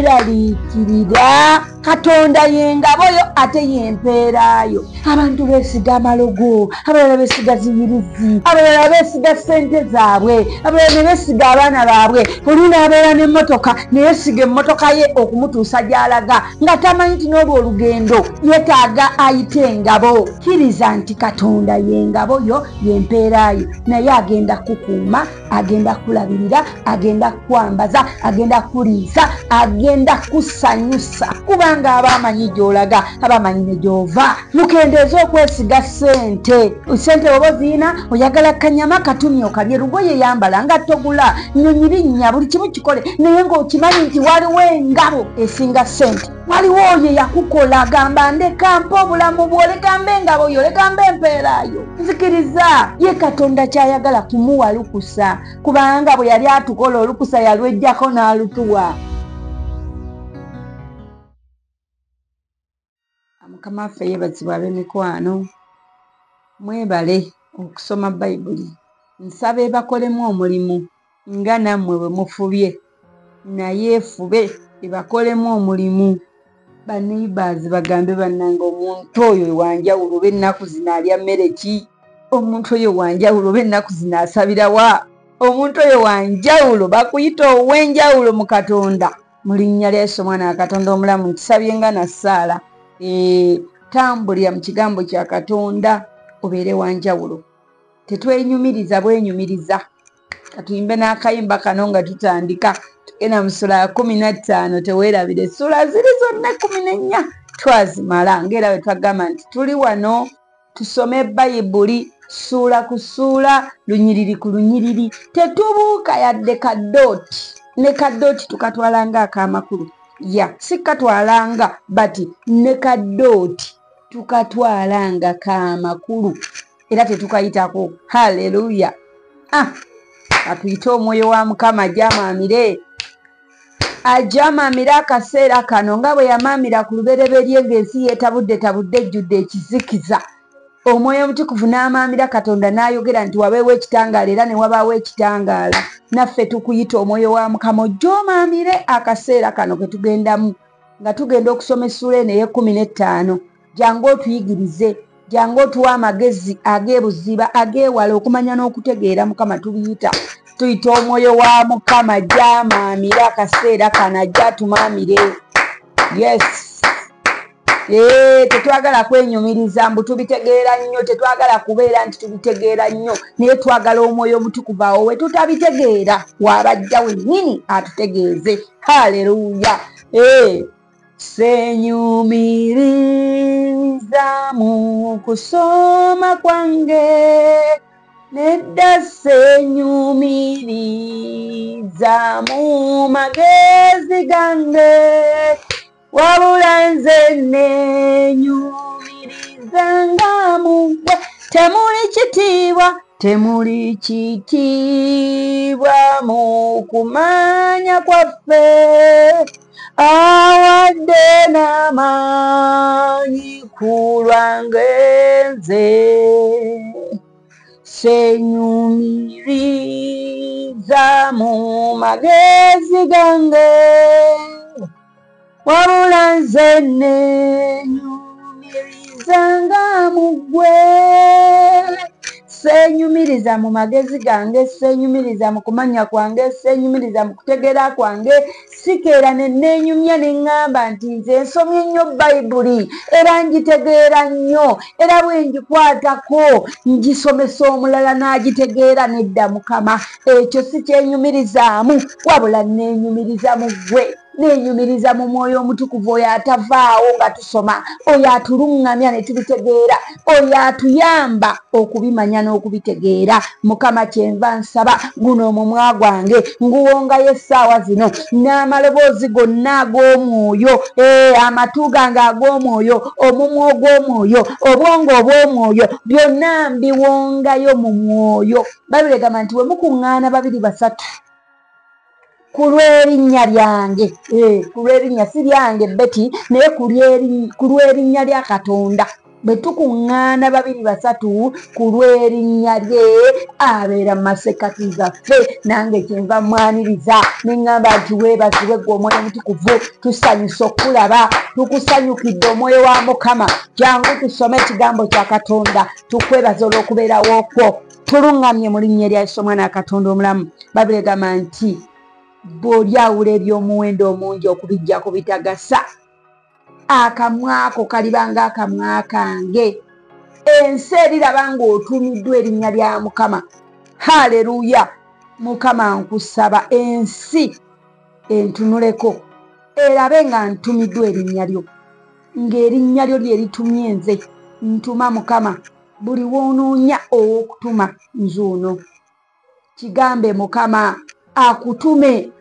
okweralikirira. Katonda yengaboyo ate yempeerayo. Abantu beesiga amalogo, abalala beesiga ziyirizi, abalala beesiga ssente zaabwe, abalala ne beesiga abaana baabwe. Olina abeera n'emmotoka neyeesiga emmotoka ye okumutuusa gy'alaga nga tamanyi nti n'olwo olugendo yeetaaga ayite engabo. Kkiriza nti Katonda yengabo yo yempeerayo, naye agenda kukuuma, agenda kulabirira, agenda kwambaza, agenda kuliisa, agenda kusanyusa kubanga aba amanyi gy'olaga, aba amanyi ne gy'ova. Mukendeeze okwesiga ssente. Ssente oba oziyina oyagala kanyama katumi okalye, lugoye yambala nga togula, nnyonyi linnya, buli kimu kikole, naye ng'okimanyi nti waliwo engabo esinga ssente. Waliwo oyo yakukola, gamba ndeka mpa obulamu bwo, leka mbe engabo yo, leka mbe empeerayo. Nzikiriza ye Katonda kyayagala kumuwa lukusa, kubanga bwe yali atukola olukusa yalwejjako n'alutuwa. Mukama waffe yeebazibwa ab'emikwano, mwebale okusoma Bayibuli. Nsaba ebakolemu omulimu nga nammwe bwe mufubye, naye efube ebakolemu omulimu. Baneighbours bagambe bannange omuntu oyo wanjawulo oba ennaku zino alya mmere ki? Omuntu oyo wanjawulo oba ennaku zino asabira wa? Omuntu oyo wanjawulo bakuyita ow'enjawulo mu Katonda. Mu linnya lya Yesu Omwana wa Katonda omulamu ntusabye nga na Saala. Tambulira mu kigambo kya Katonda obeere wanjawulo. Tetwenyumiriza bwenyumiriza. Katuyimbe n'akayimba kano nga tutandika. Tugenda mu ssula ya 15 teweerabire. Essula ziri zonna 14 twazimala ng'era bwe twagamba nti tuli wano tusome Bayibuli ssuula ku ssuula, lunyiriri ku lunyiriri. Tetubuuka yadde kaddooti. Ne kaddooti tukatwala ng'ak'amakulu. Si katwalanga bati ne kaddooti tukatwalanga k'amakulu era tetukayitako. Haleluya! Atuyite omwoyo wa Mukama ajamaamire, ajamaamire akaseera kano nga bwe yamaamira ku lubereberye ng'ensi yeetabudde ejjudde ekizikiza. Omwoyo Omutukuvu n'amaamira Katonda n'ayogera nti wabeewo ekitangaala era ne wabaawo ekitangaala. Naffe tukuyita omwoyo wa Mukama ojjoomaamire akaseera kano ke tugendamu nga tugenda okusoma essula eno ey'e15. Jangu otuyigirize, jangu otuwa amagezi ag'ebuziba ag'ewala okumanya n'okutegeera Mukama tubiyita. Tuyita omwoyo wa Mukama ajjamaamire akaseera kano, ajja atumaamire. Yes. Tetwagala kwenyumiriza mbu tubitegeera nnyo, tetwagala kubeera nti tubitegeera nnyo, naye twagala omwoyo Omutukuvu awo we tutabitegeera w'abajja wennyini atutegeeze. Haleluya! Senyumiriza mu kusoma kwange, nedda senyumiriza mu magezi gange, wabula nze neenyumiriza nga mu ggwe. Temuli kitiibwa mu kumanya kwaffe, awadde n'amaanyi ku lwange nze. Senyumiriza mu magezi gange, wabula nze neenyumiriza nga mu ggwe. Senyumiriza mu magezi gange, senyumiriza mu kumanya kwange, senyumiriza mu kutegeera kwange. Sikeera ne neenyumya ne ŋŋamba nti nze nsomye nnyo Bayibuli era ngitegeera nnyo, era bwe ngikwatako ngisomesa omulala n'agitegeera. Nedda Mukama, ekyo si kyenyumirizaamu, wabula neenyumiriza mu ggwe. Neenyumiriza mu mwoyo Omutukuvu oyo atavaawo nga tusoma, oyo atuluŋŋamya ne tubitegeera, oyo atuyamba okubimanya n'okubitegeera. Mukama, kyenva nsaba guno omumwa gwange nguwongayo essaawa zino, n'amaloboozi gonna ag'omwoyo, amatu gange ag'omwoyo, omumwa ogw'omwoyo, obwongo obw'omwoyo, byonna mbiwongayo mu mwoyo. Bayibuli egamba nti bwe mukuŋŋaana 2 3 ku lw'erinnya lyange, ku lw'erinnya si lyange Beti, naye ku lw'erinnya lya Katonda, bwe tukuŋŋaana babiri basatu ku lw'erinnya lye abeera mu masekkati gaffe. Nange kyenva mwaniriza ne ŋŋamba nti weebazibwe ggwe Omwoyo Mutukuvu, tusanyusa okulaba, tukusanyukidde Omwoyo wa Mukama. Jangu tusome ekigambo kya Katonda, tukwebaza olw'okubeerawo okwo. Tuluŋŋamye mu linnya lya Yesu Omwana wa Katonda omulamu. Bayibuli egamba nti bw'olyawula eby'omuwendo omungi okubijja ku bitagasa, akamwa ako kalibanga akamwa kange. Ensi eriraba ng'otuumiddwa erinnya lya Mukama. Haleluya! Mukama nkusaba ensi entunuleko erabe nga ntumiddwa erinnya lyo, ng'erinnya lyo lye litumye nze. Ntuma Mukama, buli wonoonya ow'okutuma nzuuno. Kigambe Mukama akutume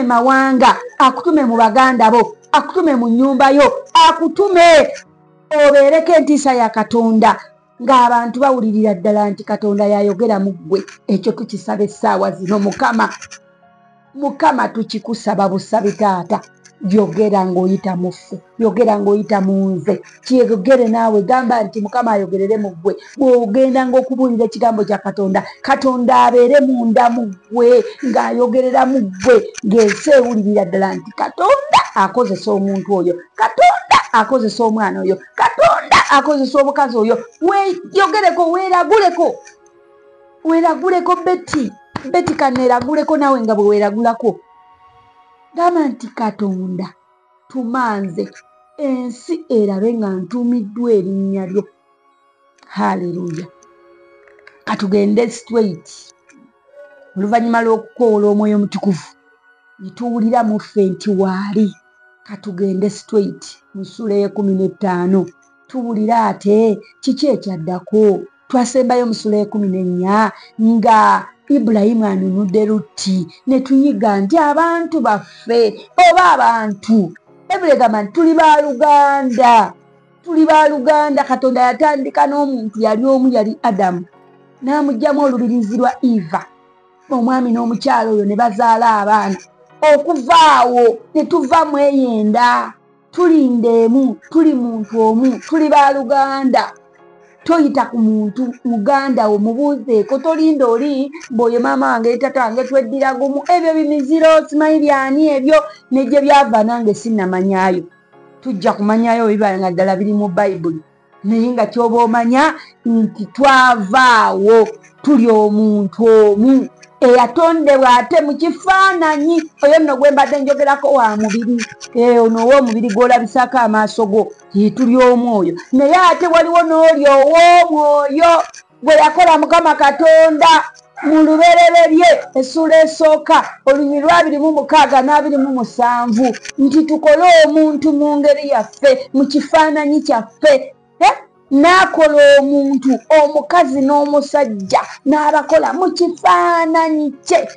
mawanga, akutume mu baganda bo, akutume mu nnyumba yo, akutume obeereko entiisa ya Katonda, ng'abantu bawulirira ddala nti Katonda yayogera mu ggwe. Ekyo tukisaba essaawa zino Mukama tukikusaba busabi Taata. Yogera ng'oyita mu ffe, yogera ng'oyita mu nze. Kyeyogere naawe, gamba nti Mukama ayogerere mu ggwe. Bw'ogenda ng'okubuulira ekigambo kya Katonda, Katonda abeere munda mu ggwe, ng'ayogerera mu ggwe, ng'ensi ewulirira ddala nti Katonda akozesa omuntu oyo, Katonda akozesa omwana oyo, Katonda akozesa omukazi oyo. Weeyogereko, weeraguleko Beti kaneeraguleko naawe nga bwe weeragulako. Gamba nti Katonda tumanze ensi erabe nga ntuumiddwa erinnya lyo. Haleluya! Katugende straight. Oluvannyuma lw'okukoola Omwoyo Mutukuvu ne tuwulira mu ffe nti waali. Katugende straight mu ssula ye-15 tuwulira ate kiki ekyaddako. Twasembayo mu ssula ye-14 nga Ibulayimu anunudde Lutti, ne tuyiga nti abantu baffe oba abantu ebulegama nti tuli baaluganda. Katonda yatandika n'omuntu yali omu, yali Adamu, n'amugyamu olubirizi lwa Eva, omwami n'omukyala oyo ne bazaala abaana. Okuva awo ne tuva mweyenda, tulinda emu, tuli muntu omu, tuli baaluganda. Toyita ku muntu muganda wo mubuuzeeko, tolinda oli mboyo maama wange tata wange tweddira gumu. Ebyo bimiziro simanyi byani ebyo, negye byava nange sinnamanyaayo. Tujja kumanyaayo bibala nga ddala biri mu Bayibuli, naye nga kyoba omanya nti twavaawo tuli omuntu omu eyatondebwa ate mu kifaananyi. Oyo nno gwe mbadde njogerako wa mubiri, ono ow'omubiri gw'olabisaako amaaso go, tuli omwoyo. Naye ate waliwo n'oli ow'omwoyo gwe yakola Mukama Katonda mu lubereberye, essula esooka olunyiri 26 n' 27, nti tukole omuntu mu ngeri yaffe, mu kifaananyi kyaffe. N'akola omuntu, omukazi n'omusajja n'abakola mu kifaananyi kye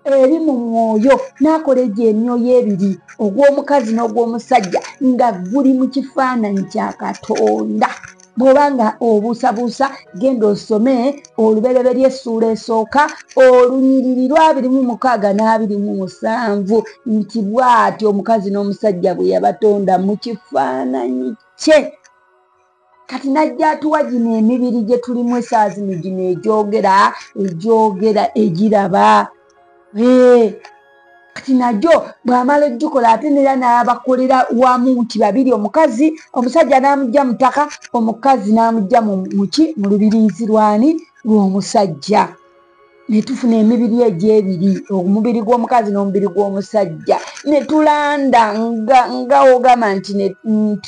eri mu mwoyo. N'akola egyo emyoyo ebiri, ogw'omukazi n'ogw'omusajja, nga guli mu kifaananyi kya Katonda. Bw'oba nga obuusabuusa, genda osome olubereberye essula esooka olunyiriri 26 n' 27, nti bw'atyo omukazi n'omusajja bwe yabatonda mu kifaananyi kye. Kati najja atuwa gino emibiri gye tulimu essaawa zino, gino egyogera egiraba. Kati najjo bw'amala ogikola ate nera n'abakolera wamu, nti babiri, omukazi omusajja n'amugya mu ttaka, omukazi n'amugya mu lubirizi lw'omusajja. Ne tufuna emibiri egy'ebiri, omubiri gw'omukazi n'omubiri gw'omusajja. Ne tulanda nga ogamba nti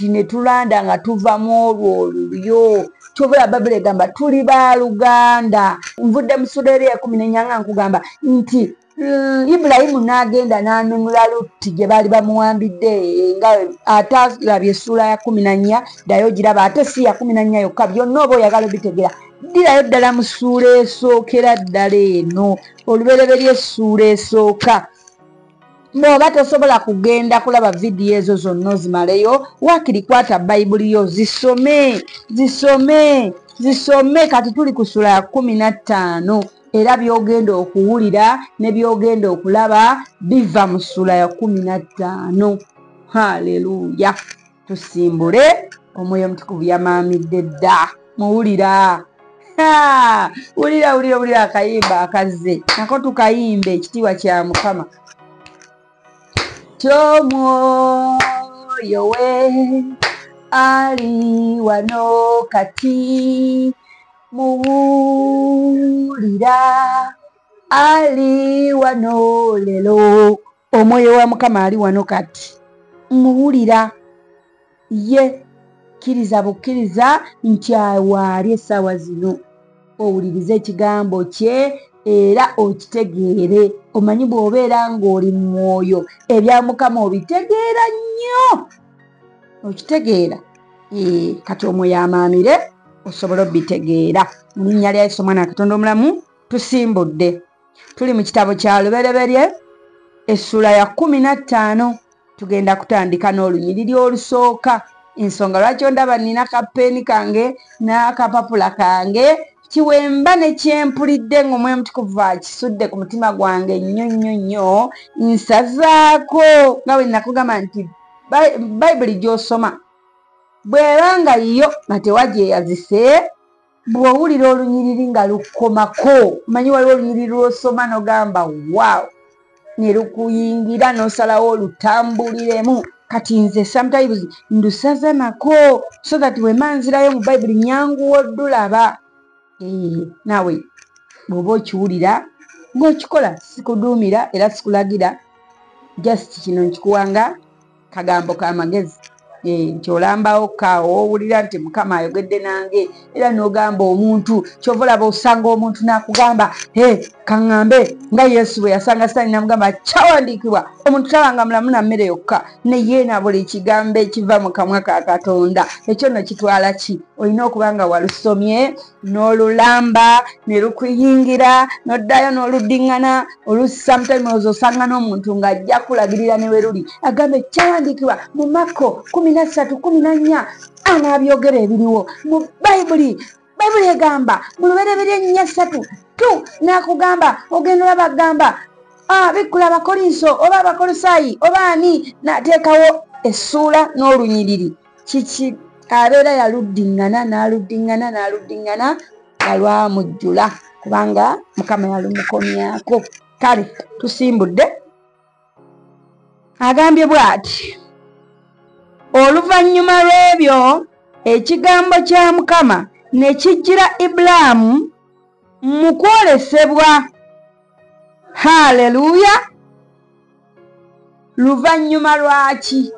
ne tulanda nga tuva mu olwo olulyo. Kyova Bayibuli egamba tuli baaluganda. Nvudde mu ssula eri ye-14 nga nkugamba nti Ibulayimu n'agenda n'anunula Lutti gye baali bamuwambidde, nga ate alabye essula ya 14, ddayo giraba, ate si ya 14 yokka, byonna oba oyagala obitegeera. Ddirayo ddala mu ssuula esookera ddala eno, olubereberye essuula esooka. Bw'oba tosobola kugenda kulaba vidiyo ezo zonna ozimaleyo, waakiri kwata Bayibuli yo zisome. Kati tuli ku ssula ya 15, era by'ogenda okuwulira ne by'ogenda okulaba biva mu ssula ya 15. Haleluya! Tusimbule omwoyo omutukuvu yamaamidde dda. Muwulira wulira akayimba akazze nako tukayimbe. Ekitiibwa kya Mukama. Omwoyo we ali wano kati, muwulira ali wano lero. Omwoyo wa Mukama ali wano kati, muwulira. Ye kkiriza bukkiriza nti awaali essaawa zino owulirize ekigambo kye era okitegeere. Omanyi bw'obeera ng'oli mu mwoyo ebya Mukama obitegeera nnyo, okitegeera. Kati omwoyo amaamire osobola obitegeera. Mu linnya lya Yesu Omwana wa Katonda omulamu tusimbudde. Tuli mu kitabo kya Lubereberye essula ya 15. Tugenda kutandika n'olunyiriri olusooka. Ensonga lwaki ondaba nina kapeeni kange n'akapapula kange kiwemba ne kyempulidde ng'omwoyo omutukuvu akisudde ku mutima gwange nnyo nsazaako nga bwe nakugamba nti bayibuli gy'osoma bw'eba nga yo nga tewagyeyazise, bw'owulira olunyiriri nga lukomako, manyi waliwo olunyiriri lw'osoma n'ogamba waawo, ne lukuyingira n'osalawo olutambuliremu. Kati nze sometimes ndusaza nako so that wemanzirayo mu bayibuli nyanguwa oddulaba. Naawe bw'oba okiwulira ng'okikola, sikuduumira era sikulagira, just kino nkikuwanga kagambo k'amagezi. Nti olambawo kaawo owulira nti Mukama ayogedde nange era n'ogamba omuntu, kyova olaba osanga omuntu n'akugamba kaŋŋambe nga Yesu bwe yasanga Sitaani n'amugamba kyawandiikibwa omuntu talanga mulamu na mmere yokka, naye na buli kigambo ekiva mu kamwa ka Katonda. Ekyo nno kitwala ki? Olina okuba nga walusomye n'olulamba ne lukuyingira n'oddayo n'oluddiŋŋana. Sometimes osanga n'omuntu ng'ajja kulagirira ne we luli agambe kyawandiikibwa mu Mako 13:14 anabyogera ebiriwo mu Bayibuli. Bayibuli egamba mu Lubereberye 4:3 n'akugamba ogenda olaba agamba bikkula Abakolinso oba Abakolosaayi oba ani, n'ateekawo essuula n'olunyiriri. Kiki abeera yaluddiŋŋana n'aluddiŋŋana nga lwamujjula kubanga Mukama yalumukomyako. Kale tusimbudde. Agambye bw'ati: oluvannyuma lw'ebyo ekigambo kya Mukama ne kijjira Ibulaamu mu kwolesebwa. Haleluya! Luvannyuma lwaki?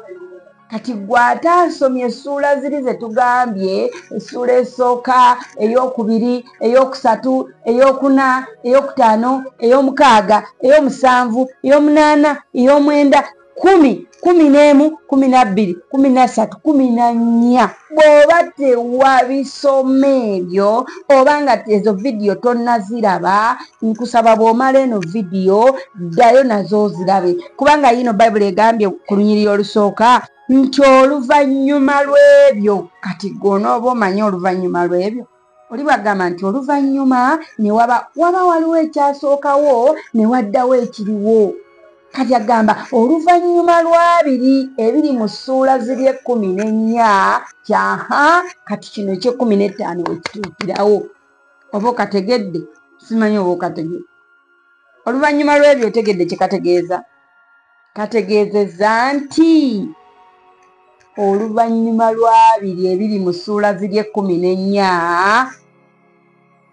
Kati gwe ataasomye essuula ziri ze tugambye, essuula esooka, ey'okubiri, ey'okusatu, ey'okuna, ey'okutaano, ey'omukaaga, ey'omusanvu, ey'omunaana, ey'omwenda, 10, 11, 12, 13, 14. Bw'oba tewabisoma ebyo oba nga ezo vidiyo tonnaziraba, nkusaba bw'omala eno vidiyo ddayo nazo ozirabe, kubanga yino Bayibuli egambye ku lunyiriri olusooka nti oluvannyuma lw'ebyo. Kati gw'onooba omanyi oluvannyuma lw'ebyo, oli bwagamba nti oluvannyuma ne waba waliwo ekyasookawo ne waddawo ekiriwo. Kati agamba oluvannyuma lw'abiri ebiri mu ssuula ziri 14 kyaha. Kati kino eky'15 wekituukirawo. Oba okategedde? Simanyi oba okategedde. Oluvannyuma lw'ebyo otegedde kye kategeeza? Kategeezezza nti oluvannyuma lw'abiri ebiri mu ssuula ziri 14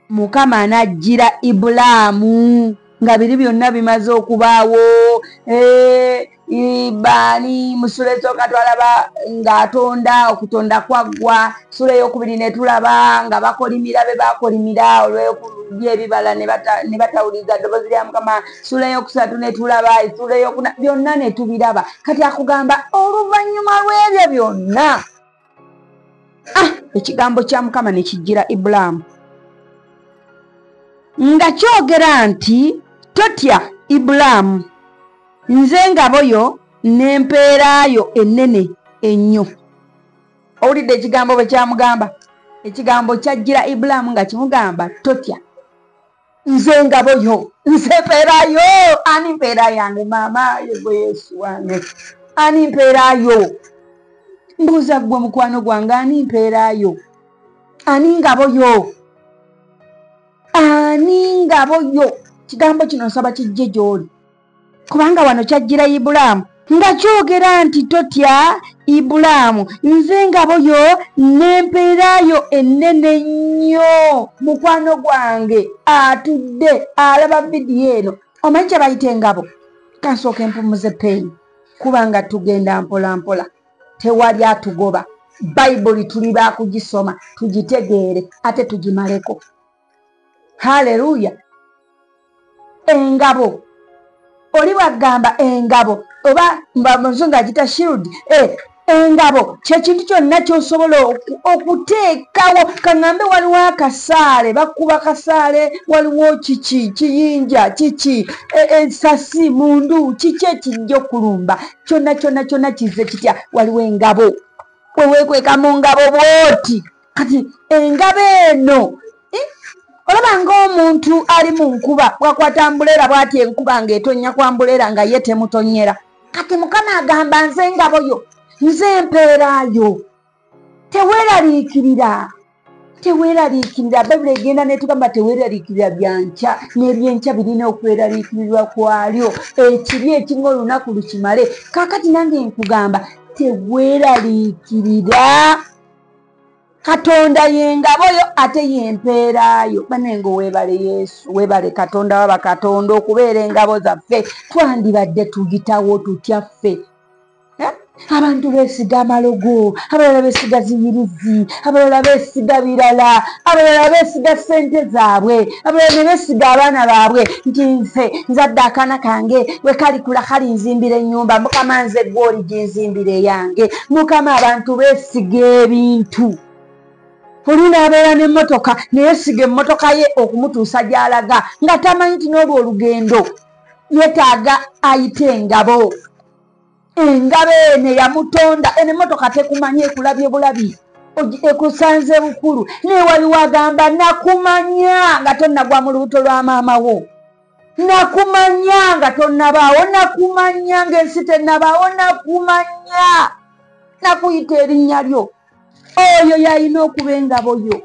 Mukama anajjira Ibulaamu nga biri byonna bimaze okubaawo. Baani mu ssuula esooka twalaba ng'atonda, okutonda kwaggwa. Ssuula ey'okubiri ne tulaba nga bakolimira be baakolimira olw'okulya ebibala ne batawuliza ddoboozi lya Mukama. Ssuula ey'okusatu ne tulaba, essuula ey'okuna, byonna ne tubiraba. Kati akugamba oluvannyuma lw'ebyo byonna ekigambo kya Mukama ne kijjira Ibulaamu nga kyogera nti totya Ibulaamu, nze ngabo yo n'empeerayo ennene ennyo. Owulidde ekigambo bwe kyamugamba? Ekigambo kyajjira Ibulaamu nga kimugamba totya, nze ngabo yo, nze mpeerayo. Ani mpeera yange? Maama yegwe Yesu wange, ani mpeerayo? mbuuza gwe mukwano gwange ani mpeerayo ani ngabo yo ani ngabo yo kigambo kino nsaba kijje gy'oli kubanga wano kyajjira Ibulaamu nga kyogera nti totya Ibulaamu nze ngabo yo n'empeerayo ennene nnyo mukwano gwange atudde alaba vidiyo eno omanyi kye bayita engabo kansooka empumuze peeni kubanga tugenda mpola mpola tewali atugoba bayibuli tuli baakugisoma tugitegeere ate tugimaleko haleluya engabo oli wagamba engabo oba muzungu agita shield engabo kyekintu kyonna kyosobola okuteekawo kaŋŋambe waliwo akasaale bakuba kasaale waliwo kiki kiyinja kiki ensasi mundu kiki ekijja okulumba kyonna kize kitya waliwo engabo weweekweka mu ngabo bwoti kati engabo eno olaba ng'omuntu ali mu nkuba bwakwata ambuleera bw'ati enkuba ng'etonnya kwa ambuleera nga ye temutonyera kati mukama agamba nze engabo yo nze empeerayo teweeraliikirira bayibuli egenda netugamba teweeraliikirira byankya n'ebyenkya birina okweraliikirirwa kwalyo ekiri ekimu olunaku lukimale kaakati nange nkugamba teweeraliikirira Katonda yengabo yo ate yempeerayo banengo weebale Yesu weebale Katonda waba Katonda okubeera engabo zaffe twandibadde tugitawo tutya ffe abantu beesiga amalogo abalala beesiga ziyirizi abalala beesiga birala abalala beesiga ssente zaabwe abalala ne beesiga abaana baabwe nti nze nzadde akaana kange we kalikula kali nzimbira ennyumba mukama nze gwoli ginzimbira eyange mukama abantu beesiga ebintu olina abeera n'emmotoka neyesiga emmotoka ye okumutuusa gy'alaga nga tamanyi nti n'olwo olugendo yeetaaga ayite engabo eno yamutonda eno emmotoka tekumanya ekulabye bulabi ekusanze bukulu naye waliwo agamba nakumanya nga tonnagwa mu lubuto lwa maama wo nakumanya nga tonnabaawo nakumanya ng'ensi tennabaawo nakumanya nakuyita erinnya lyo oyo yalina okuba engabo yo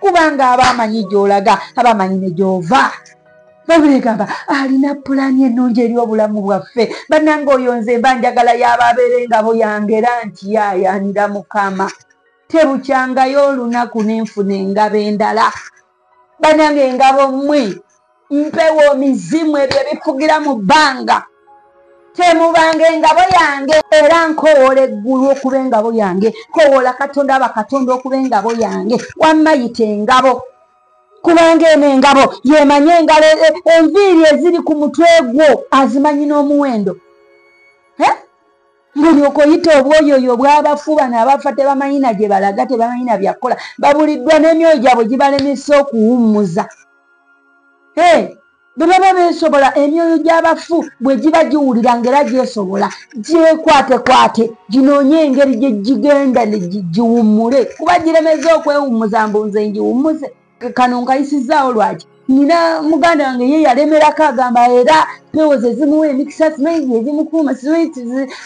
kubanga abamanyi gy'olaga abamanyi ne gy'ova babigamba alina pulaani ennungi eri obulamu bwaffe bannange oyo nze mba njagala y'ababeera engabo yange era nti yaayanira mukama tebukyangayo olunaku n'enfuna engabo endala bannange engabo mmwe mpewo mizimu ebyo bifugira mu bbanga temubanga engabo yange era nkowoola eggulu okuba engabo yange nkowoola Katonda aba Katonda okuba engabo yange wamma yita engabo kubanga eno engabo yemanye engalo enviiri eziri ku mutwe gwo azimanyi n'omuwendo ng'olyoka oyita obwoyoyo bw'abafu bano abafa tebamanyi na gye balaga tebamanyi na byakkola babuliddwa n'emyoyo gyabwe gibalemesa okuwummuza bwe baba beesobola emyoyo gy'abafu bwe giba giwulira ng'era gyesobola gyekwatekwate ginoonye engeri gye gigenda ne giwummule kuba giremeza okwewummuza mbu nze ngiwummuze kano nkayisizaawo lwaki nina muganda wange ye yalemerako agamba era pewo ze zimuwa emikisa simanyi ezimukuuma simanyi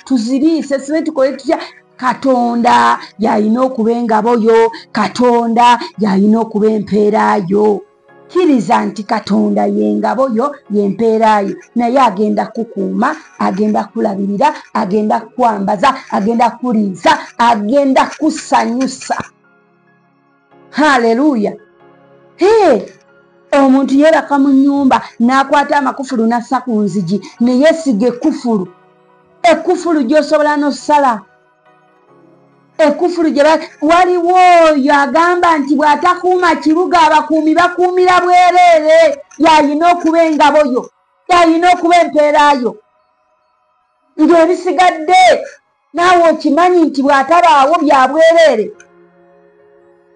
tuziriise simanyi tukole tutya Katonda yalina okuba engabo yo Katonda yalina okuba empeerayo kkiriza nti Katonda yengabo yo yempeerayo naye agenda kukuuma agenda kulabirira agenda kwambaza agenda kuliisa agenda kusanyusa haleluya omuntu yeebaka mu nnyumba n'akwata amakufulu n'assa ku nzigi ne yeesiga ekkufulu gy'osobola n'ossala ekkufulu gye waliwo oyo agamba nti bw'atakuuma kibuga abakuumi bakuumira bwereere yalina okuba engabo yo yalina okuba empeerayo ng'ebisigadde naawe okimanyi nti bw'atabaawo bya bwereere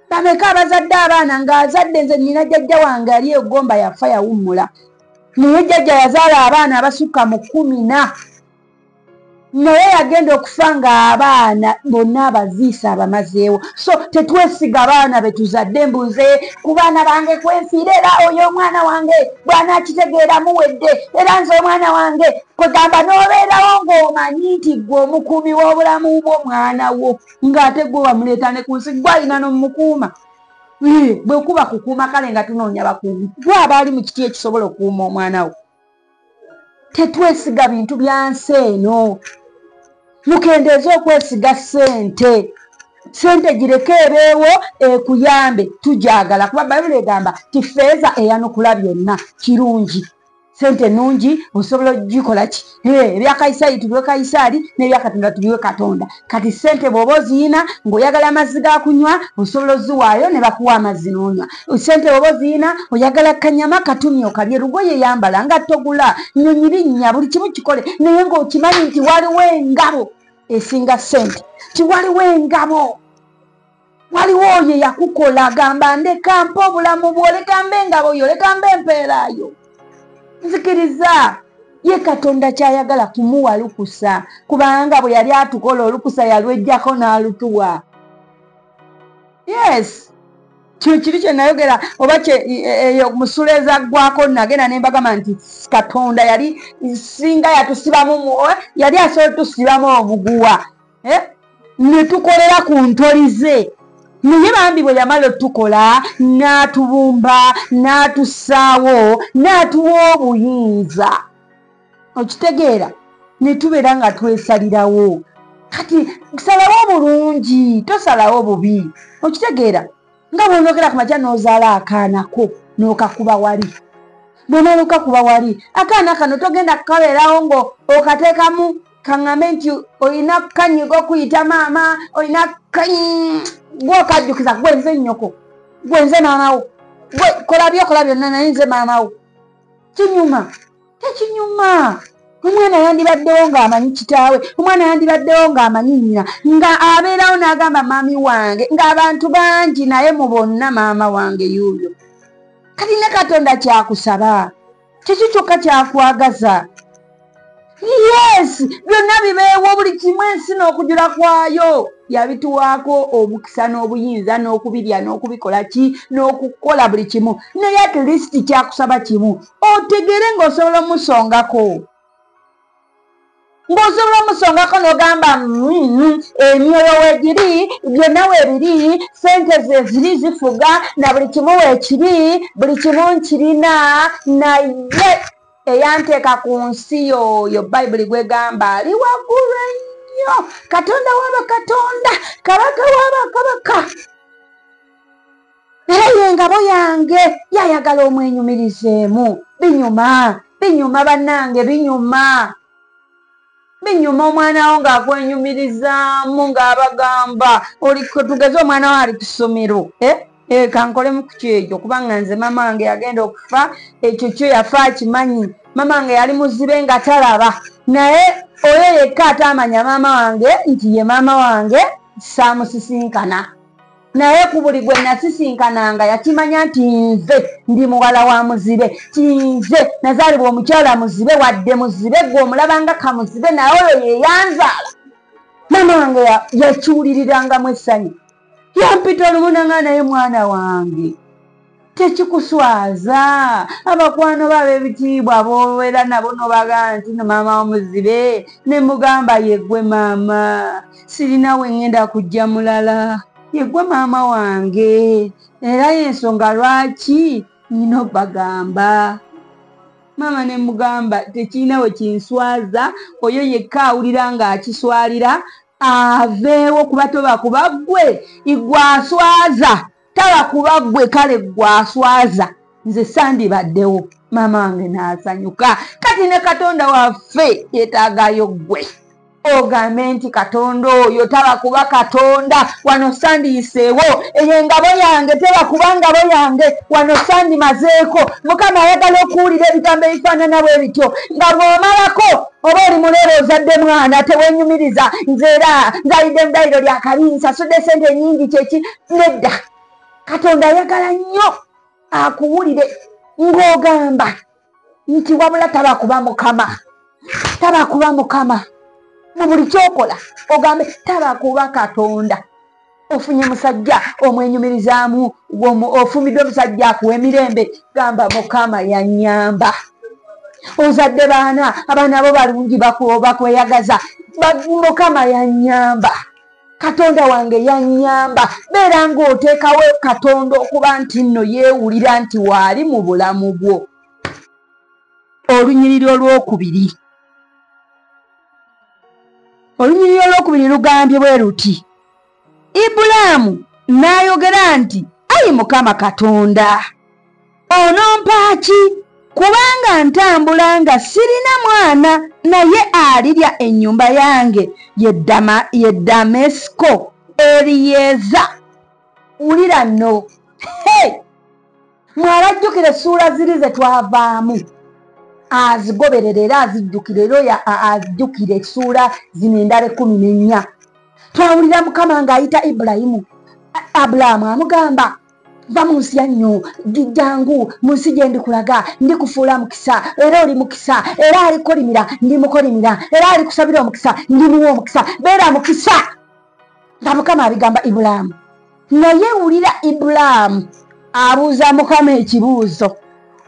bameka abazadde abaana ng'azadde nze nina jjajja wange ali egomba yafa yawummula naye jjajja yazaala abaana abasukka mu 10 naye yagenda okufa ng'abaana bonna abaziisa abamazeewo. So tetwesiga abaana betuzadde mbuze ku baana bange kwenfiira era oyo omwana wange bw'anaakitegeera muwedde era nze omwana wange kwegamba n'obeerawo ng'omanyi nti gwe omukuumi w'obulamu bw'omwana wo ng'ate gwe wamuleeta ne ku nsi gw'alina n'omukuuma. Bwe kuba kukuuma kale nga tunoonya bakuumi gwe aba ali mu kiti ekisobola okukuuma omwana wo. Tetwesiga bintu bya nsi eno. Mukendeeze okwesiga ssente. Ssente gireke ebeewo ekuyambe tujagala kuba Bayibuli egamba ti ffeeza eyanukula byonna kirungi. Ssente nungi osobola ogikola ki? Ebya Kayisali tubiwe Kayisali n'ebya Katonda tubiwe Katonda. Kati ssente bw'oba oziyina ng'oyagala amazzi ga kunywa osobola oziwaayo ne bakuwa amazzi n'onywa. Ssente bw'oba oziyina oyagala kanyama katumye okalye lugoye yambala nga togula nnyonyi linnya buli kimu kikole naye ng'okimanyi nti waliwo engabo esinga ssente. Ti waliwo engabo. Waliwo oyo yakukola gamba ndeka mpa obulamu bwo leka mbe engabo yo leka mbe empeerayo. Nzikiriza ye Katonda kyayagala kumuwa lukusa kubanga bwe yali atukola olukusa yalwejjako n'alutuwa. Yes. Kino kiri kye nayogera oba eyo musuleeza gwako nagenda ne mbagamba nti Katonda yali singa yatusibamu yali asobola tusibamu obuguwa ne tukolera ku ntolize. Naye bambi bwe yamala otukola n'atubumba n'atussaawo n'atuwa obuyinza. Okitegeera ne tubeera nga twesalirawo. Kati salawo bulungi tosalawo bubi. Okitegeera nga bw'onookera ku makya n'ozaala akaanako n'okakuba wali. Bw'omala okakuba wali akaana kano togenda kukabeerawo ngo okateekamu kaŋŋambe nti olina kanyiga okuyita maama olina gw'okajjukiza gwenze nnyoko gwenze maamawo kola byonna naye nze maamawo. Kinyuma tekinyuma. Omwana yandibaddewo ng'amanyi kitaawe omwana yandibaddewo ng'amanyi nnyina nga abeerawo n'agamba maami wange ng'abantu bangi naye mu bonna maama wange yuuyo. Kati ne Katonda kyakusaba kiki kyokka kyakwagaza. Yes, byonna bibeewo buli kimu ensi n'okujula kwayo yabituwaako obukisa n'obuyinza n'okubirya n'okubikola ki n'okukola buli kimu. Naye at least kyakusaba kimu otegere ng'osobola omusongako. Ng'osobola omusongako n'ogamba emyoyo weegiri byonna weebiri ssente ze ziri zifuga na buli kimu weekiri buli kimu nkirina naye eyanteeka ku nsi yoyo Bayibuli gwegamba ali waggulu ennyo Katonda w'abakatonda kabaka w'abakabaka. Era ye engabo yange yayagala omwenyumirizeemu. Binyuma bannange binyuma omwana wo ng'akwenyumirizaamu ng'abagamba tugeze omwana wo ali ku ssomero kankolemu ku kyekyo kubanga nze mama wange yagenda okufa ekyo kyo yafa akimanyi. Mama wange yali muzibe nga talaba naye oyo yekka ataamanya maama wange nti ye maama wange saamusisinkana. Naye ku buli gwe nasisinkananga yakimanya nti nze ndi muwala wa muzibe kinze nazaalibwa omukyala muzibe wadde muzibe gwe omulabanga kamuzibe naye oyo ye yanzaala. Maama wange yakiwulirirangamu essanyu yampita olumunanga naye mwana wange tekikuswaza. Abakwano baaba ebitiibwa bobeera nabo nobagaa nti no maama omuzibe ne mugamba yeggwe maama sirina we ngenda kujja mulala yeggwe maama wange era y'ensonga lwaki nina obagamba. Maama ne mugamba tekirina we kinswaza oyo yekka awulira ng'akiswalira aveewo kuba toba kuba ggwe igwaswaza taba kuba ggwe kale gwaswaza nze sandibaddewo. Maama wange n'asanyuka. Kati ne Katonda waffe yeetaagayo ggwe ogambe nti Katonda oyo taba kuba Katonda wano sandiyiseewo eyo engabo yange teba kuba ngabo yange wano sandimazeeko. Mukama ayagala okuwulira ebigambo ebifaanana bwe bityo nga bw'omalako oba oli muleero ozadde mwana teweenyumiriza nze era nzalidde mu ddayiro lya kabi nsasudde sente nnyingi kyeki nedda. Katonda ayagala nnyo akuwulire ng'ogamba nti wabula taba kuba Mukama mu buli kyokola ogambe taba kuba Katonda. Ofunye musajja omwenyumirizaamu ofumbidde omusajja akuwa emirembe gamba Mukama yannyamba. Ozadde baana abaana abo balungi bakweyagaza Mukama yannyamba. Katonda wange yannyamba. Beera ng'oteekawo Katonda okuba nti nno yeewulira nti waali mu bulamu bwo. Olunyiriri olwokubiri. Olunyiriri olwokubiri lugambye bwe luti Ibulaamu n'ayogera nti ayi Mukama Katonda onompa ki kubanga ntambula nga sirina mwana naye alirya ennyumba yange ye Damasiko Eriyeeza. Wulira nno mwalajjukira essuula ziri ze twavaamu azigoberera era azijjukira era ajjukira essuula zino endala 14. Twawulira Mukama ng'ayita Ibulayimu. Abulaamu amugamba va mu nsi yannyo jangu mu nsi gye ndikulaga ndikufuula mukisa era oli mukisa era alikolimira ndimukolimira era alikusabira omukisa ndimuwa omukisa beera mukisa nga Mukama abigamba Ibulaamu. Naye wulira Ibulaamu abuuza Mukama ekibuuzo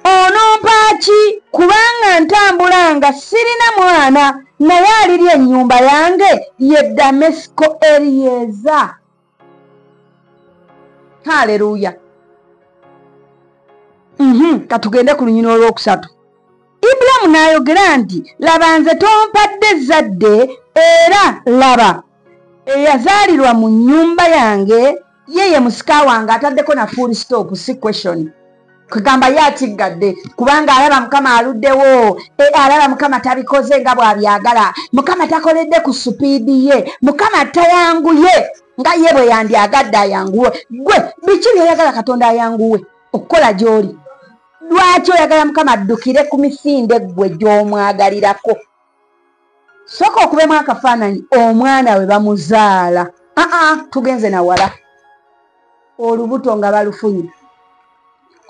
onompa ki kubanga ntambula nga sirina mwana naye alirya ennyumba yange ye Damasiko Eriyeeza. Haleluya. Katugende ku lunyiriri olwokusatu. Ibulaamu n'ayogera nti laba nze tompadde zadde era laba eyazaalirwa mu nnyumba yange ye musika wange ataddeko na full stop si question. Kugamba yatiggadde kubanga alaba Mukama aluddewo alaba Mukama tabikoze nga bw'abyagala. Mukama takoledde ku supiidi ye. Mukama tayanguye nga ye bwe yandyagadde ayanguwe. Gwe biki byayagala Katonda ayanguwe okukola gy'oli? Lwaki oyagala Mukama addukire ku misinde gwe gy'omwagalirako? Sooka okubemu akafaananyi omwana we bamuzaala. Tugenze na wala. Olubuto nga balufunye.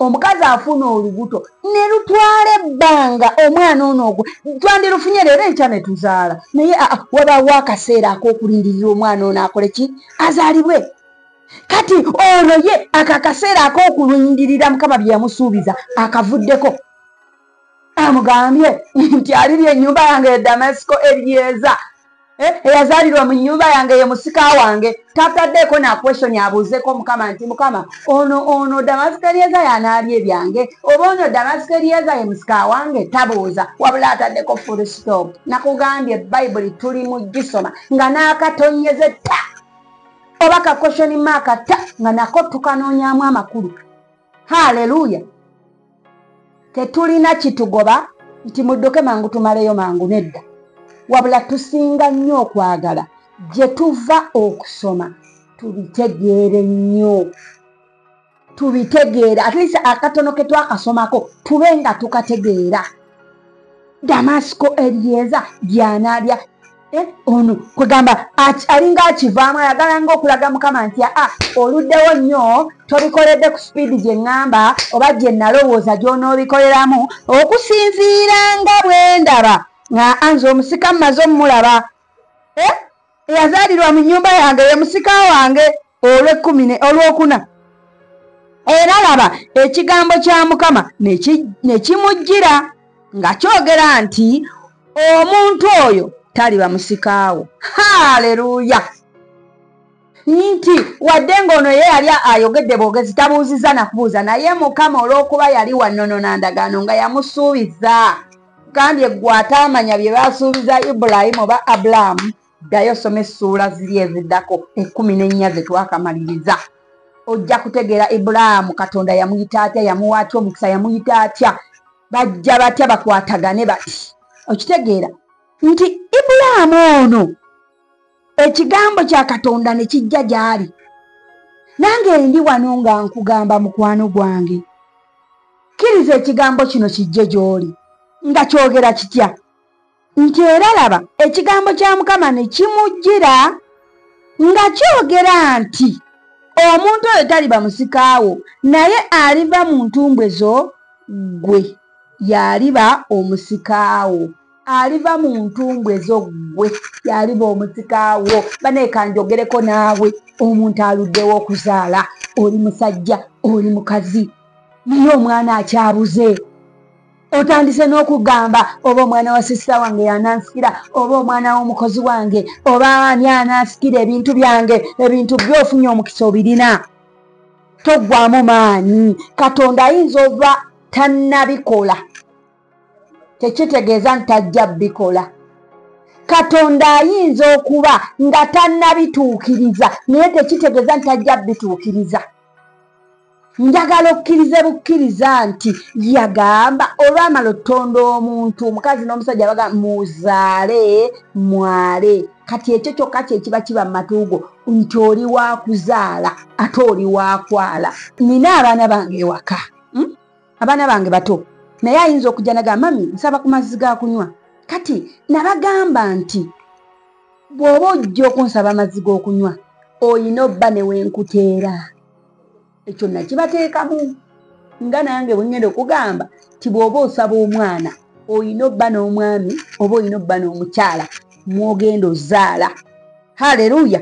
Omukazi afuna olubuto ne lutwala ebbanga omwana ono ogwo twandirufunye leero enkya ne tuzaala. Naye wabaawo akaseera ak'okulindirira omwana ono akole ki? Azaalibwe. Kati ono ye akaseera ak'okulindirira Mukama bye yamusuubiza akavuddeko. Amugambye nti alirya ennyumba yange ye Damasiko Eriyeeza. Eyazaalirwa mu nnyumba yange ye musika wange. Tataddeeko na question abuuzeeko Mukama nti Mukama ono Damasiko Eriyeeza y'anaalya ebyange oba ono Damasiko Eriyeeza ye musika wange? Tabuuza wabula ataddeko full stop. Nakugambye Bayibuli tuli mu gisoma nga n'akatonyeze ta oba ka question mark ta nga nako tukanoonyaamu amakulu. Haleluya. Tetulina kitugoba nti mudduke mangu tumaleyo mangu nedda. Wabula tusinga nnyo okwagala gye tuva okusoma tubitegeere nnyo. Tubitegeera at least akatono ke twakasomako tube nga tukategeera. Damasiko Eriyeeza gy'anaalya ono kwegamba alinga akivaamu ayagala ng'okulaga Mukama nti oluddewo nnyo tobikoledde ku supiidi gye ŋŋamba oba gye nalowooza gy'onoobikoleramu okusinziira nga bwe ndaba nze omusika mmaze omulaba eyazaalirwa mu nnyumba yange ye musika wange olwokuna. Era laba ekigambo kya Mukama ne kimujjira nga kyogera nti omuntu oyo taliba musikaawo. Haleluya. Nti wadde ng'ono ye yali ayogedde bwogezi tabuuziza na kubuuza naye Mukama olw'okuba yali wannono na ndagaano nga yamusuubiza. Gambye gwe ataamanya bye baasuubiza Ibulayimu oba Abulaamu ddayo soma essuula ziri eziddako 14 ze twakamaliriza. Ojja kutegeera Ibulaamu Katonda yamuyita atya, yamuwa atya omukisa, yamuyita atya, bajja batya bakwatagane bati. Okitegeera nti Ibulaamu ono ekigambo kya Katonda ne kijja gy'ali. Nange ndi wano nga nkugamba mukwano gwange, kkiriza ekigambo kino kijje gy'oli nga kyogera kitya nti era laba ekigambo kya Mukama ne kimujjira nga kyogera nti omuntu oyo taliba musikaawo naye aliva mu ntumbwe zo gwe yaliba omusikaawo. aliva mu ntumbwe z'oggwe yaliba omusikaawo baneeka njogereko naawe omuntu aluddewo okuzaala oli musajja oli mukazi naye omwana akyabuze otandise n'okugamba oba omwana wa sisita wange yanansikira oba omwana w'omukozi wange oba ani anansikira ebintu byange ebintu byofunye omukisa obirina toggwamu maanyi Katonda ayinza oba tannabikola tekitegeeza nti tajja bikola Katonda ayinza okuba nga tannabituukiriza naye tekitegeeza nti tajja bituukiriza njagala okkirize bukkiriza nti yagamba olwamala otonda omuntu omukazi n'omusajja baga muzaale mwale kati ekyo kyokka kyekiba kiba mu matuugo nti oli wa kuzaala ate oli wa kwala nina abaana bange ewaka abaana bange bato naye ayinza okujja nagamba mami nsaba ku mazzi ga kunywa kati nabagamba nti bw'oba ojja okunsaba amazzi g'okunywa oyina obba ne wenkuteera ekyo nakibateekamu nga nange bwengenda okugamba ti bw'oba osaba omwana oyina obba n'omwami oba oyina obba n'omukyala mwogenda ozaala haleluya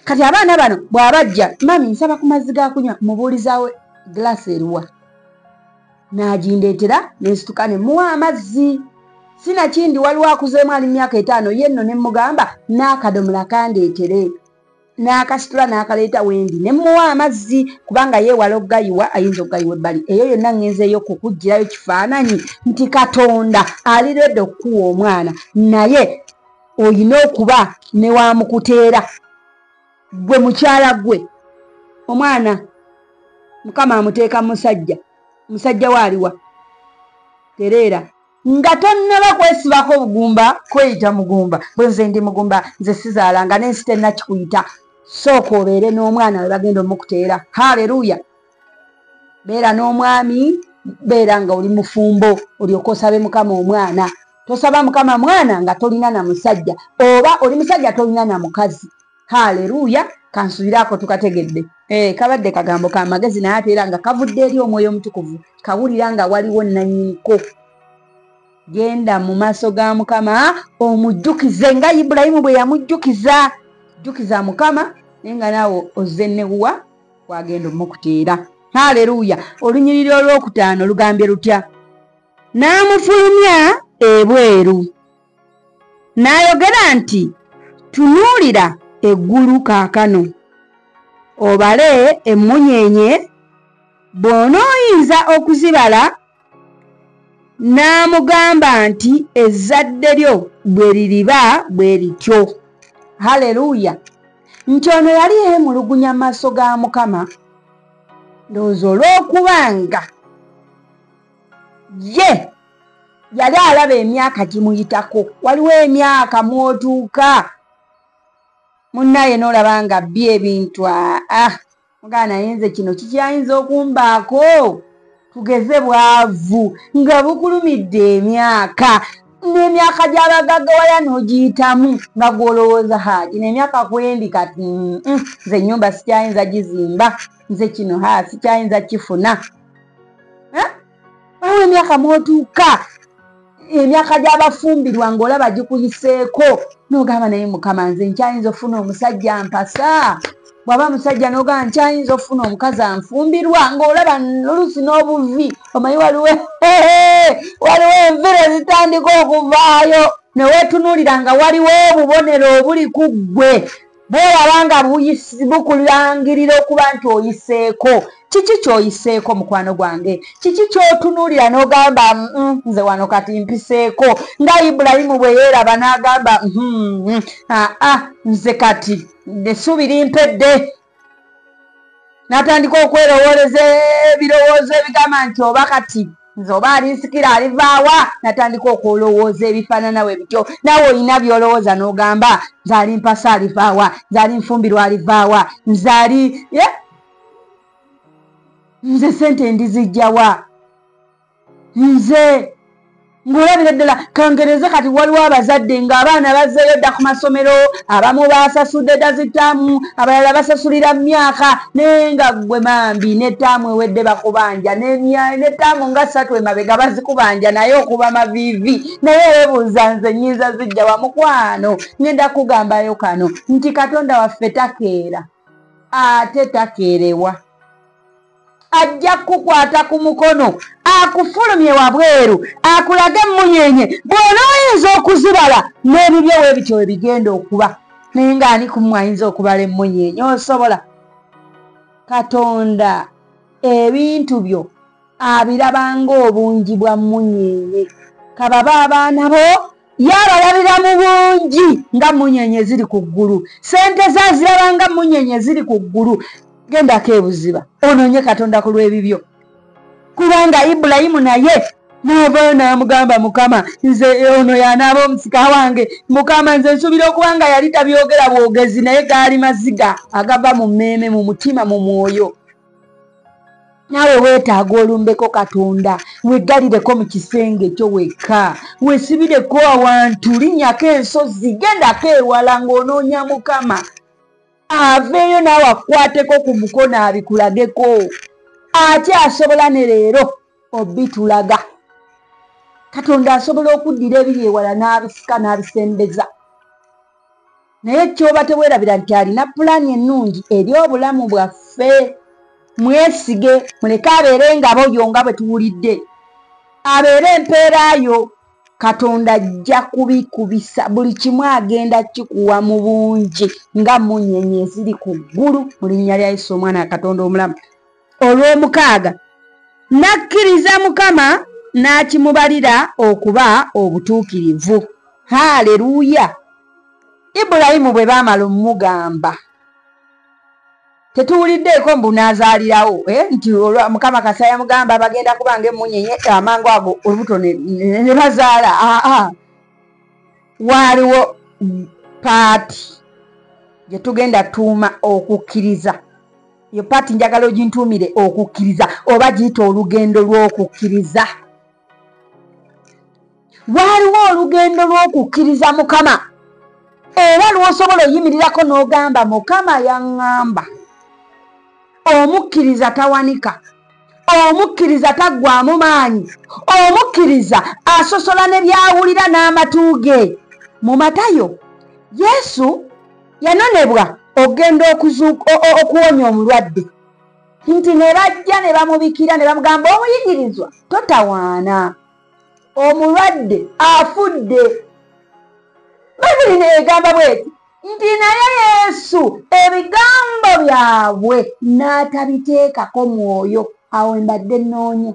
kati abaana bano bw'abajja mami nsaba ku mazzi ga kunywa mubuulizaawe gilasi eruwa n'agindeetera n'esituka ne muwa amazzi sinakindi waliwo akuzeemu ali myaka 5 ye nno ne mugamba n'akadomola kandeetere n'akasitula n'akaleeta wendi ne muwa amazzi kubanga yeewala okugayiwa ayinza okugayiwa ebbali eyo yonna ngenzeeyo kukugirayo kifaananyi nti Katonda aliredde okukuwa omwana naye oyina okuba ne wamukuteera gwe mukyala gwe omwana Mukama amuteeka musajja waaliwa tereera nga tonnaba kwesibako bugumba kweyita mugumba bwe nze ndi mugumba nze sizaalanga nensi tennakikuyita sooka obeere n'omwana we bagenda omukuteera haleluya beera n'omwami beera nga oli mufumbo olyoka osabe Mukama omwana tosaba Mukama mwana nga tolina na musajja oba oli musajja tolina na mukazi haleluya kansubiraako tukategedde kabadde kagambo ka magezi naye ate era nga kavudde eri omwoyo omutukuvu kawulira nga waliwo nannyiniko genda mu maaso ga Mukama omujjukize nga Ibulayimu bwe yamujjukiza jjukiza Mukama naye nga naawe ozze newuwa wagenda omukuteera haleluya olunyiriri olwokutaano lugambye lutya n'amufulumya ebweru n'ayogera nti tunuulira eggulu kaakano obale emmunyeenye bw'onooyinza okuzibala n'amugamba nti ezzadde lyo bwe liriba bwe lityo haleluya nti ono yali yeemulugunya mu maaso ga Mukama ndowooza olw'okubanga ye yali alaba emyaka gimuyitako waliwo emyaka mw'otuuka munnaye n'olaba nga bbi ebintu mugana naye nze kino kikyayinza okumbaako tugeze bwavu nga bukulumidde emyaka n'emyaka gy'abagagga wala n'ogiyitamu nga gw'olowooza gino emyaka kwendi kati nze ennyumba sikyayinza gizimba nze kino sikyayinza kifuna awo emyaka mw'otuuka emyaka gy'abafumbirwa ng'olaba gikuyiseeko n'ogamba naye Mukama nze nkyayinza ofuna omusajja mpasa bw'aba musajja n'ogamba nkyayinza ofuna omukazi anfumbirwa ng'olaba oluusi n'obuvi omanyi waliwo enviri zitandika okuvaayo ne weetunuulira nga waliwo obubonero obuli ku ggwe bw'olaba nga bukulangirira okuba nti oyiseeko kiki ky'oyiseeko mukwano gwange kiki ky'otunuulira n'ogamba nze wano kati mpiseeko nga Ibulayimu bwe yeeraba n'agamba nze kati essuubi limpedde n'atandika okwerowooleza ebirowoozo ebigamba nti oba kati nze oba alinsikira alivaawa n'atandika okwolowooza ebifaananawe bityo naawe olina by'olowooza n'ogamba nze alimpasa alivaawa nze alinfumbirwa alivaawa nze ali nze sente ndizijjawa nze ngulabira ddala kangereze kati waliwo abazadde ng'abaana bazzeeyo dda ku masomero abamu basasudde dda zitaamu abalala basasulira myaka naye nga gwe mambi n'ettaamu ewedde bakubanja n'ettaamu nga 3 emabega bazikubanja naye okuba maviivi naye weebuuza nze nnyinza zijja wa mukwano ngenda kugambayo kano nti Katonda waffe takeera ate takeerewa ajja kukwata ku mukono akufulumye wabweru akulage munyenye bw'ona oyinza okuzibala n'ebibyo weebityo webigenda okuba naye ng'ani kumu ayinza okubala emunyenye osobola Katonda ebintu byo abirabanga obungi bwa munyenye kababa abaana bo yabalabira mu bungi nga munyenye ziri ku ggulu sente zazirabanga munyenye ziri ku ggulu gendako ebuziba onoonye Katonda ku lw'ebibyo kubanga Ibulayimu naye n'avaayo n'amugamba Mukama nze ono y'anaaba omusika wange Mukama nze nsuubira okuba nga yali tabyogera bwogezi naye gaali maziga agava mu mmeeme mu mutima mu mwoyo nawe weetaaga olumbeko Katonda weggalireko mu kisenge kyo wekka weesibireko awantu linnyako ensozi gendako ewala ng'onoonya Mukama aveeyo naawe akwateko ku mukono abikulageko ate asobola ne leero obitulaga Katonda asobola okuddira ebiri ewala n'abisika n'abisembeza naye kyoba teweerabira nti alina pulaani ennungi eri obulamu bwaffe mwesige muleke abeere ngabo yo nga bwe tuwulidde abeere empeerayo Katonda ajja kubikubisa buli kimu agenda kikuwa mu bungi nga munyenye ziri ku ggulu mu linnya lya Yesu omwana wa Katonda omulamu olw'omukaaga nakkiriza Mukama n'akimubalira okuba obutuukirivu haleluya Ibulayimu bwe baamala omugamba tetuwuliddeeko mbu n'azaalirawo nti Mukama kasa yamugamba bagenda kubanga emunyenye amangu ago olubuto ne bazaala waaliwo paati gye tugenda tuuma okukkiriza iyo paati njagala ogintuumire okukkiriza oba giyita olugendo lw'okukkiriza waaliwo olugendo lw'okukkiriza Mukama era lw'osobola oyimirirako n'ogamba Mukama yaŋŋamba omukkiriza tawanika omukkiriza taggwaamu maanyi omukkiriza asosola ne byawulira n'amatu ge mu Matayo Yesu yanonebwa ogenda okuwonya omulwadde nti ne bajja ne bamubikira ne bamugamba omuyigirizwa totawaana omulwadde afudde Bayibuli negamba bweti nti naye Yesu ebigambo byabwe n'atabiteekako mwoyo awo mbadde nnoonya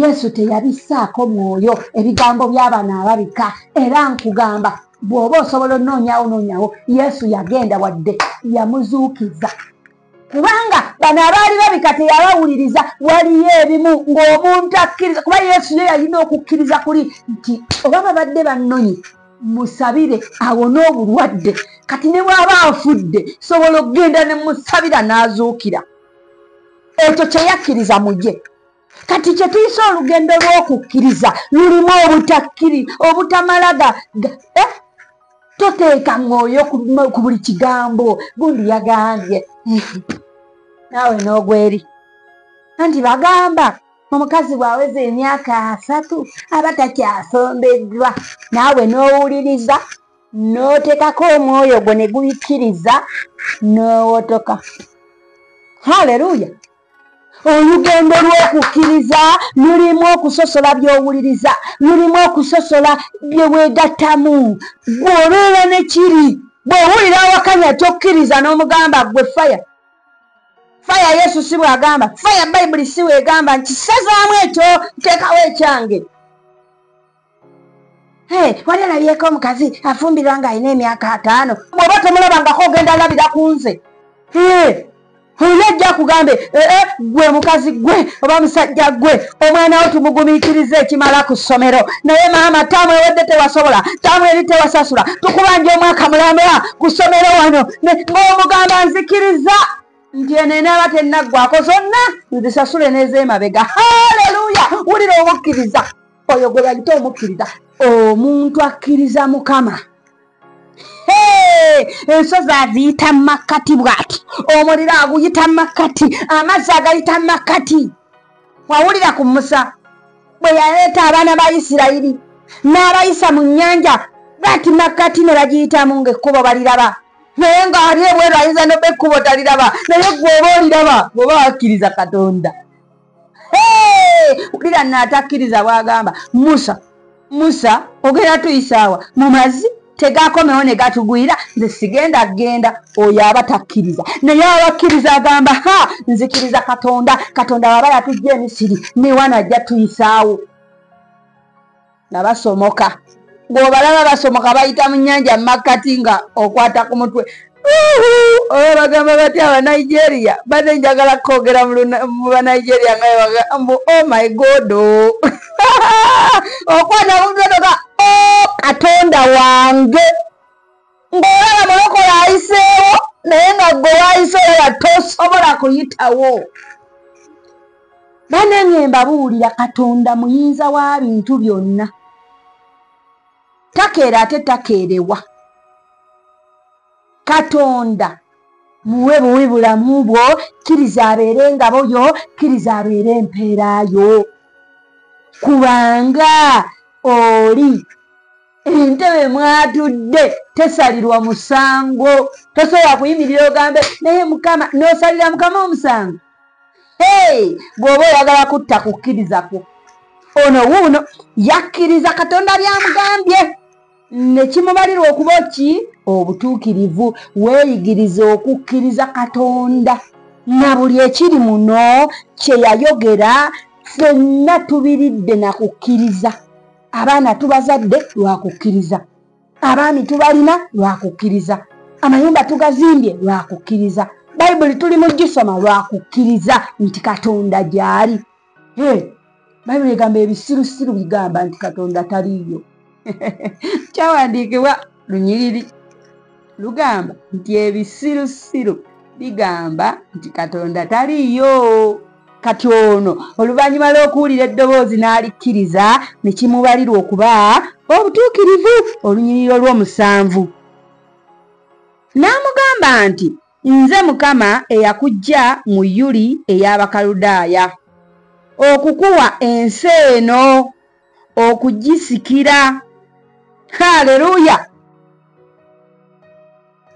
Yesu teyabisaako mwoyo ebigambo by'abana ababika era nkugamba bw'oba osobola onnoonyawo Yesu yagenda wadde yamuzuukiza kubanga bano abaali babika teyabawuliriza waliyo ebimu ng'omuntu akkiriza kuba Yesu ye yalina okukkiriza kuli nti oba babadde bannonyi musabire awone obulwadde kati ne bw'aba afudde sobola okugenda ne musabira n'azuukira ekyo kye yakkiriza mujye kati kye tuyise olugendo lw'okukkiriza lulimu obutamalaga toteeka mwoyo ku buli kigambo gundi yagambye naawe n'ogweri anti bagamba omukazi bw'aweza emyaka 3 aba takyasombeddwa naawe n'owuliriza n'oteekako omwoyo gwo ne gubikkiriza n'owotoka haleluya olugendo lw'okukkiriza lulimu okusosola by'owuliriza lulimu okusosola bye weegattamu bw'obeera ne kiri bw'owulira awakanya tokkiriza n'omugamba gwe faya Yesu si bw'agamba faya Bayibuli si weegamba nti sazaamu ekyo nteekawo ekyange wali alabyeko omukazi afumbirwa ng'alina emyaka 5 bw'oba tomulabangako ogenda alabira ku nze oli ajja kugambe gwe mukazi gwe oba musajja gwe omwana wo tumugumiikiriza ekimala ku ssomero naye maama taamu ewedde tewasobola taamu eri tewasasula tukubanja omwaka mulamba ku ssomero wano ng'omugamba nzikiriza nti enenaaba tennaggwako zonna nzisasule n'ez'emabega haleluya wulira obukkiriza oyo gwe bayita omukkiriza. Omuntu akkiriza Mukama ensozi aziyita makkati bw'ati, omuliro aguyita makkati, amazzi agayita makkati. Wawulira ku Musa bwe yaleeta abaana ba Isirayiri n'abayisa mu nnyanja bati makkati ne bagiyitamu ng'ekkubo baliraba, naye ng'ali ebweru ayinza n'oba ekkubo taliraba, naye gwe oba oliraba bw'oba wakkiriza Katonda. Wulira n'atakkiriza bw'agamba Musa ogenda tuyisaawa mu mazzi tegakomewo ne gatugwira, nze sigenda genda. Oyo aba takkiriza. Naye abakkiriza agamba nzikiriza Katonda waba yatujja e Misiri ne wanajja tuyisaawo. Nabasomoka ng'obalaba basomoka bayita mu nnyanja makkati nga okwata ku mutwe. Oyo bagamba batya Abanigeria, bade njagala kwogera mu Banigeria nga mbu oh my God okwata ku mutwe nga Katonda wange, ng'olaba mulokola ayiseewo naye nga gwe wayiseewo tosobola kuyitawo. Banange mbabuulira Katonda muyinza wa bintu byonna, takeera ate takeerewa. Katonda muwe buwi bulamu bwo, kkiriza abeere engabo yo, kkiriza abeere empeera yo, kubanga oli entebe mwatudde tesalirwa musango. Tosobola kuyimirira ogambe naye Mukama n'osalira Mukama omusango. Bw'oba oyagala kutta kukkiriza kwo, ono wuuno yakkiriza Katonda byamugambye ne kimubalirwa okuba ki obutuukirivu. Weeyigirize okukkiriza Katonda na buli ekiri muno kye yayogera ffenna tubiridde na kukkiriza. Abaana tubazadde lwa kukkiriza, abaami tubalina lwa kukkiriza, amayumba tugazimbye lwa kukkiriza, Bayibuli tuli mu gisoma lwa kukkiriza nti Katonda gy'ali. Bayibuli egamba ebisirusiru bigamba nti Katonda taliiyo. Kyawandiikibwa lunyiriri lugamba nti ebisirusiru bigamba nti Katonda taliiyo. Kati ono oluvannyuma lw'okuwulira eddoboozi n'alikkiriza ne kimubalirwa okuba obutuukirivu. Olunyiriri olw'omusanvu n'amugamba nti nze Mukama eyakuggya mu Yuli ey'Abakaludaaya okukuwa ensi eno okugisikira. Haleluya!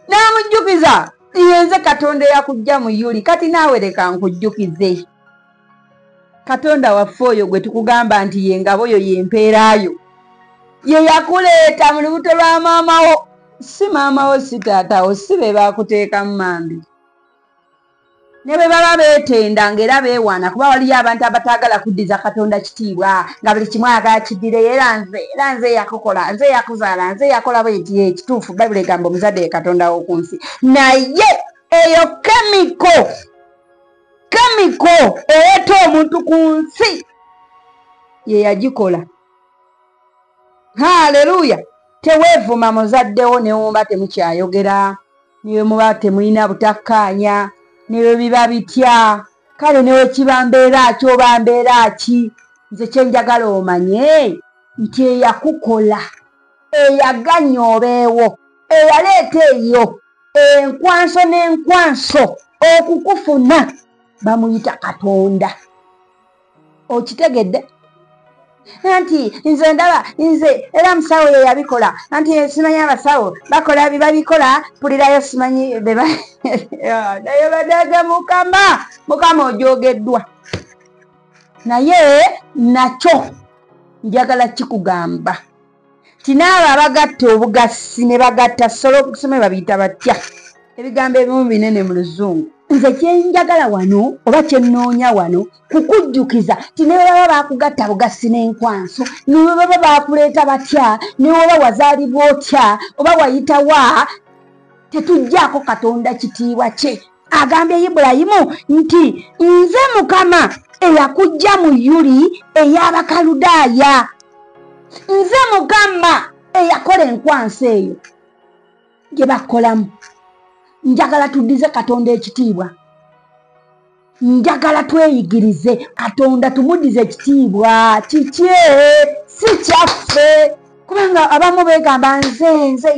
N'amujjukiza nze Katonda eyakuggya mu Yuli, kati naawe leka nkujjukize. Katonda waffe oyo gwe tukugamba nti ye ngabo yo yempeerayo, ye yakuleeta mu lubuto lwa maamawo, si maamawo si taatawo, si be baakuteeka mu mambi. Ne bwe baba beetenda ng'era beewaana, kuba waliyo abantu abataagala kuddiza Katonda kitiibwa, nga buli kimu ayagala kiddire, era nze yakukola, nze yakuzaala, nze yakola bw'eti. Ekituufu Bayibuli egamba omuzadde ye Katonda w'oku nsi, naye eyo kemiko ereeta omuntu ku nsi ye yagikola. Haleluya! Teweevuma muzaddewo ne wumba temukyayogera, niwe muba temulina butakkaanya, niwe biba bitya. Kale newe kiba mbeera ki oba mbeera ki, nze kye njagala omanye nti eyakukola, eyaganya obeewo, eyaleeta eyo enkwanso n'enkwanso okukufuna bamuyita Katonda. Okitegedde? Anti nze ndaba nze era musawo ye yabikola, anti simanyi abasawo bakola bibabikola, pulirayo simanyi naye badaga Mukama ojogeddwa. Naye nakyo njagala kikugamba ti naabo abagatta obugassi ne bagatta solo babiyita batya, ebigambo ebimu binene mu Luzungu. Nze kyenjagala wano oba kyennoonya wano kukujjukiza ti ne baba baakugatta bugassi n'enkwanso, ne baba baakuleeta batya, ne oba wazaalibwa otya oba wayitawa, tetuggyako Katonda kitiibwa kye. Agambye Ibulayimu nti nze Mukama eyakuggya mu Yuli ey'Abakaludaaya, nze Mukama eyakola enkwanso eyo gye bakolamu. Njagala tuddize Katonda ekitiibwa, njagala tweyigirize Katonda tumuddize ekitiibwa kikye, si kyaffe kubanga abamu beegamba nze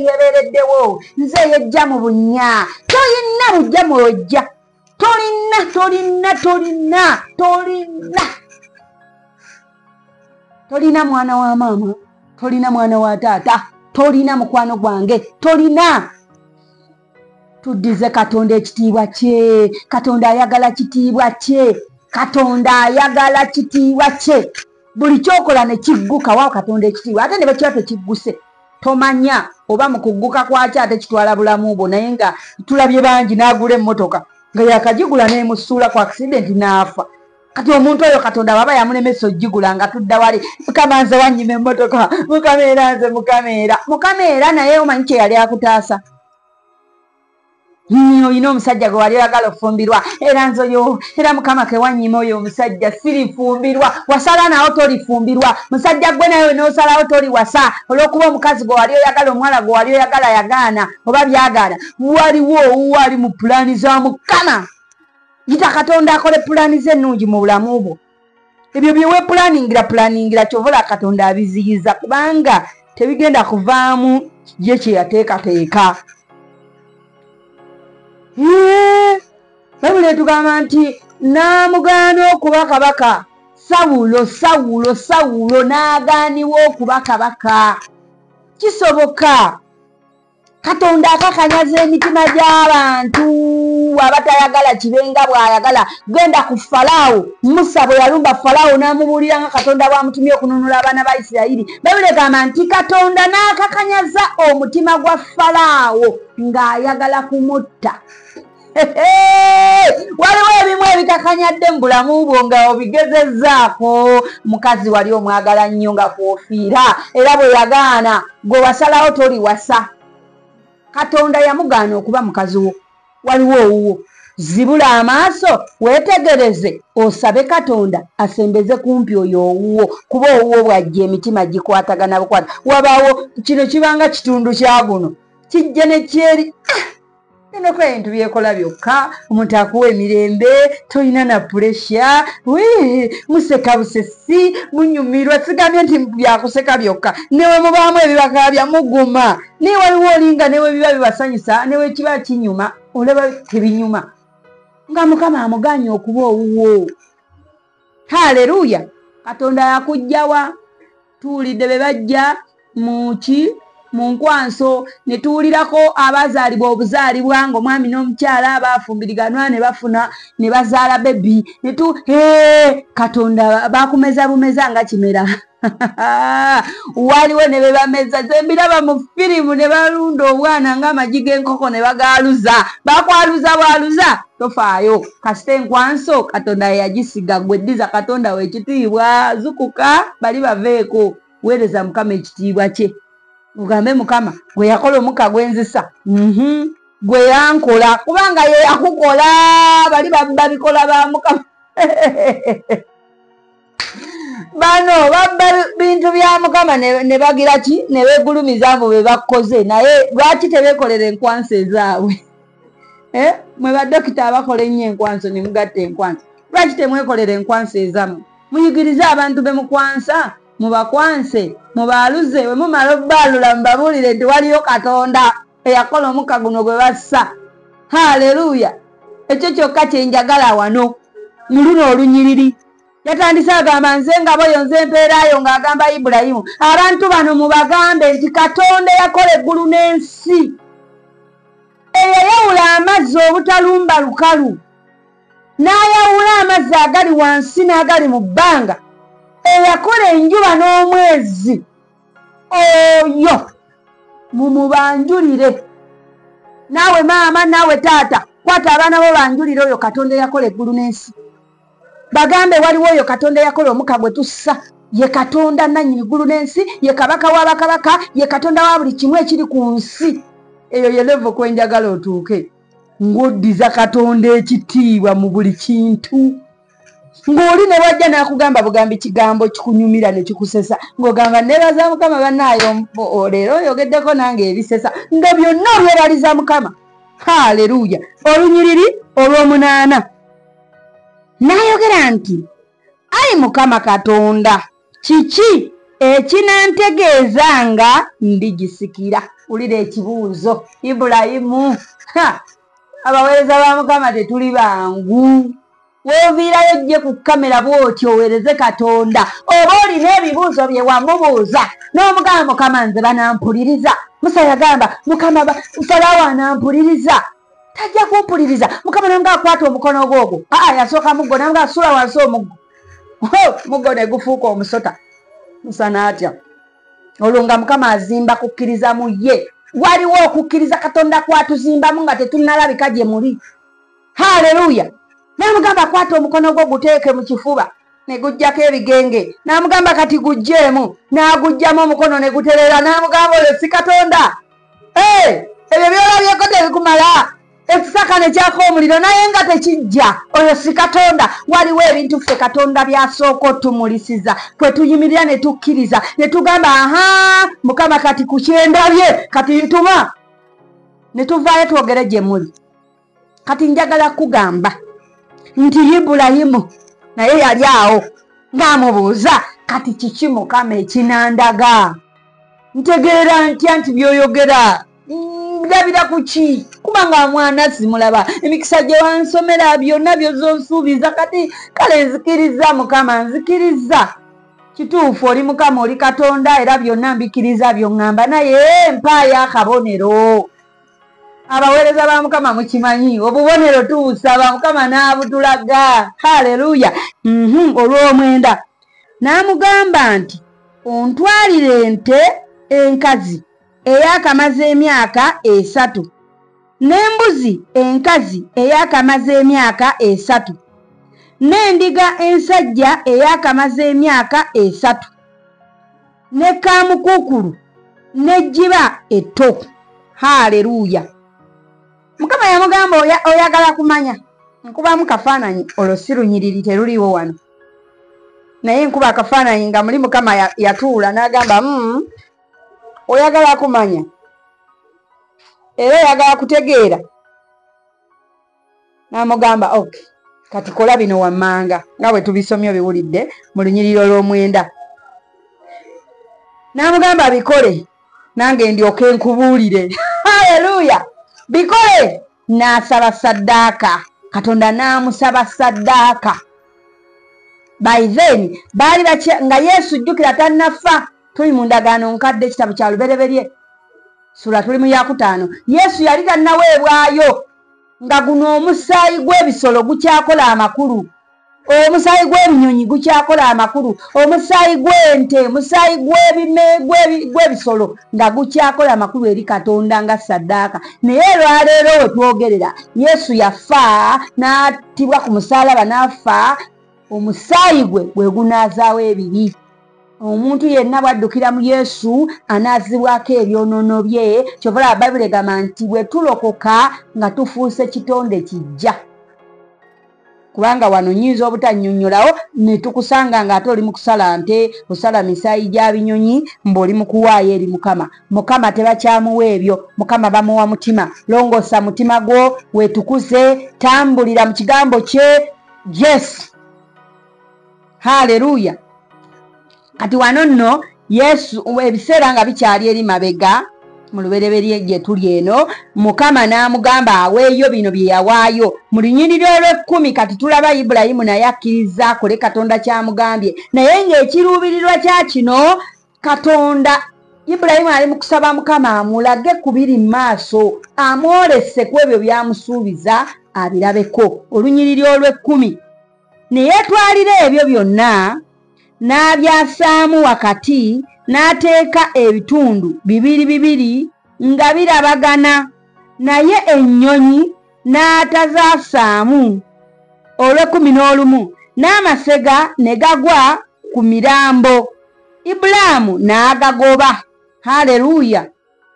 yebeereddewo nze yejja mu bunnya tolina bujja mwojja tolina mwana wa maama tolina mwana wa taata tolina mukwano gwange tolina tuddize Katonda ekitiibwa kye Katonda ayagala kitiibwa kye buli kyokola ne kigguka wa Katonda ekitiibwa ate ne bakiwa tekigguse tomanya oba mu kugguka kwaki ate kitwala bulamu bwo naye nga tulabye bangi n'agula emmotoka nga yakagigula n'emusuula ku accident n'afa kati omuntu oyo Katonda baba yamulemesa ogigula nga tudda wali Mukama nze wanyima emmotoka mukameera naye omanyi kye yali akutaasa oyina omusajja gwe wali oyagala ofumbirwa era nzoyo era Mukama ke wanyima oyo omusajja sirifumbirwa wasala nawo tolifumbirwa musajja gwe naye n'osalawo toli wasa olw'okuba omukazi gwe wali oyagala omuwala gwe wali oyagala yagaana oba byagaana waliwo owali mu pulaani za Mukama yita Katonda akole pulaani ze ennungi mu bulamu bwo ebyo bye weepulaningira kyovula Katonda abiziyiza kubanga tebigenda kuvaamu ye kye yateekateeka. Bayibuli etugamba nti n'amugaana okuba kabaka Sawulo n'agaanibwa okuba kabaka. Kisoboka Katonda akakanyaza emitima gy'abantu abatayagala kibenga bw'ayagala. Genda ku Falaawo, Musa bwe yalumba Falaawo n'amubuulira nga Katonda bw'amutumye okununula abaana ba Isirayiri. Bayibuli egamba nti Katonda n'akakanyaza omutima gwa Falaawo ng'ayagala kumutta. Waliwo ebimu ebitakanyadde mu bulamu bwo nga obigezezzaako. Mukazi wali omwagala nnyo nga kwofiira era bwe yagaana gwe wasalawo toli wasa. Katonda yamugaana okuba mukazi wo. Waliwo owuwo zibula amaaso weetegereze osabe Katonda asembeze kumpi oyo owuwo kuba owuwo bw'ajja emitima gikwatagana bukwata. Wabaawo kino kibanga kitundu kya guno kijja ne kyeri enoko ebintu byekola byokka omuntu akuwa emirembe tolina na puresya museka busesi munyumirwa sigambye nti byakuseka byokka newe mubaamu ebibaka byamuguma naye waliwo olinga newe biba bibasanyusa newe kiba kinyuma olaba tebinyuma nga Mukama amuganya okuba owuwo. Haleluya. Katonda yakugjawa tuwulidde be bajja mu nkwanso ne tuwulirako abazaalibwa obuzaalibwa ng'omwami n'omukyala baafumbiriganwa ne bafuna ne bazaala bebi Katonda baakumeza bumeza nga kimera. Waliwo ne be bameza zembiraba mu firimu ne balunda obwana ng'amagi g'enkoko ne bagaaluza bwaluza tofaayo kasita enkwanso Katonda yagisiga gwe ddiza Katonda w'ekitiibwa zukuka bali baveeko weereza Mukama ekitiibwa kye. Ugambe Mukama gwe yakola omuka gwenzisa gwe yankola kubanga ye yakukola bali babikola ba Mukama. Bano babba bintu bya Mukama ne bagira ki ne beegulumiza abo be bakoze naye lwaki tebeekolera enkwanso ezaabwe. Mwe badokita abakola ennyo enkwanso ne mugatta enkwanso lwaki temwekolera enkwanso ezammwe muyigirize abantu be mukwansa mubakwanse mubaaluze we mumala obbaalula mubabuulire nti waliyo Katonda eyakola omuka guno gwe bassa. Haleluya. Ekyo kyokka kyenjagala wano mu luno olunyiriri. Yatandise agamba nze ngaboyo nze mpeerayo ng'agamba Ibulayimu. Abantu bano mubagambe nti Katonda yakola eggulu n'ensi eyayawula amazzi obutalumba lukalu n'ayawula amazzi agali wansi n'agali mu bbanga eyakola enjuba n'omwezi oyo mumubanjulire. Naawe maama naawe taata kwata abaana bo banjulire oyo Katonda yakola eggulu n'ensi. Bagambe waliwo oyo Katonda yakola omuka gwe tussa ye Katonda nannyini ggulu n'ensi ye kabaka w'abakabaka ye Katonda wa buli kimu ekiri ku nsi. Eyo ye levo kwenjagala otuuke ng'oddiza Katonda ekitiibwa mu buli kintu. Ng'oli ne wajja n'akugamba bugambi kigambo kikunyumira ne kikusesa ng'ogamba nebaza Mukama bannaayo leero oyogeddeko nange ebisesa nga byonna obyebaliza Mukama. Haleluya. Olunyiriri olw'omunaana n'ayogera nti ayi Mukama Katonda kiki ekinantegeeza nga ndigisikira. Ulira ekibuuzo Ibulayimu. Abaweereza ba Mukama tetuli bangu. Weeviirayo ojje ku kamera bw'otyo oweereze Katonda. Oba olina ebibuuzo bye wamubuuza n'omugamba Mukama nze banampuliriza. Musa yagamba Mukama Falaawo anampuliriza. Tajja kumpuliriza. Mukama namugamba akwata omukono gwogwo. Yasooka muggo namugamba sula wansi omuggo. Muggo ne gufuuka omusota. Musa n'atya. Olwo nga Mukama azimba kukkiriza mu ye. Waliwo okukkiriza Katonda kwatuzimbamu nga tetunnalabika gye muli. Haleluya. Namugamba akwata omukono gwo guteeke mu kifuba ne gujjako ebigenge. Namugamba kati gujjeemu. N'agujjamu omukono ne guterera. Namugamba oyo si Katonda. Ebyo byolabyeko tebikumala. Ekisaka ne kyako omuliro naye nga tekijja. Oyo si Katonda. Waliwo ebintu ffe Katonda byasooka otumulisiza. Kwe tuyimirira ne tukkiriza. Ne tugamba Mukama kati ku kyendabye. Kati ntuma. Ne tuvaayo twogere gye muli. Kati njagala kugamba nti Ibulayimu naye yali awo ng'amubuuza kati kiki Mukama ekinandaga. Ntegeera ntya nti byoyogera ndabira kuki kubanga mwana simulaba emikisa gye wansomera byonna byozonsuubiza kati kale nzikiriza Mukama nzikiriza. Kituufu oli Mukama oli Katonda era byonna mbikiriza byongamba naye mpaayo akabonero. Abaweereza ba Mukama mukimanyi obubonero tuusaba Mukama n'abutulaga. Haleluya. Olw'omwenda n'amugamba nti ontwalire ente enkazi eyakamaze emyaka 3 n'embuzi enkazi eyakamaze emyaka 3 n'endiga ensajja eyakamaze emyaka 3 ne kamukuukulu n'ejjiba etto. Haleluya. Mukama yamugamba oyagala kumanya nkubamu kafaananyi olwo si lunyiriri teruliwo wano naye nkuba akafaananyi nga muli Mukama yatuula n'agamba oyagala kumanya era oyagala kutegeera. N'amugamba okay kati kola bino wammanga nga bwe tubisomye biwulidde mu lunyiriri olw'omwenda. N'amugamba bikole nange ndyoke nkubuulire. Haleluya. Bikole. N'asaba saddaaka. Katonda n'amusaba saddaaka. By then baali nga Yesu jjukira tannafa. Tuli mu ndagaano nkadde ekitabo kya lubereberye sura tuli mu yakutaano. Yesu yali tannaweebwayo nga guno omusaayi gw'ebisolo gukyakola amakulu. Omusaayi gw'ebinyonyi gukyakola amakulu. Omusaayi gw'ente, omusaayi gw'ebisolo nga gukyakola amakulu eri Katonda nga saddaaka. Naye lwaleero we twogerera Yesu yafa n'attibwa ku musaalaba n'afa. Omusaayi gwe gunaazaawo ebibi. Omuntu yenna bw'addukira mu Yesu anaazibwako ebyonoono bye. Kyova Bayibuli egamba nti bwe tulokoka nga tufuuse kitonde kijja. Kubanga wano nyinza obutannyonnyolawo ne tukusanga ng'ate oli mu kusala nte, osala misaayi gya binyonyi, mb'oli mu kuwaayo eri Mukama. Mukama tebakyamuwa ebyo. Mukama bamuwa mutima. Longoosa mutima gwo, weetukuze, tambulira mu kigambo kye. Yes. Haleluya. Kati wano nno Yesu ebiseera nga bikyali eri mabega mu lubereberye gye tuli eno, Mukama n'amugamba aweeyo bino bye yawaayo. Mu lunyiriri olw'10 kati tulaba Ibulayimu naye akkiriza akole Katonda kyamugambye. Naye ng'ekiruubirirwa kya kino Katonda Ibulayimu ali mu kusaba Mukama amulage ku biri mu maaso, amwolese ku ebyo byamusuubiza abirabeko. Olunyiriri olw'10 ne yeetwalira ebyo byonna n'abyasaamu wakati n'ateeka ebitundu bibiri nga birabagana, naye ennyonyi n'atazaasaamu. Olw'11 n'amasega ne gagwa ku mirambo, Ibulaamu n'agagoba. Haleluya.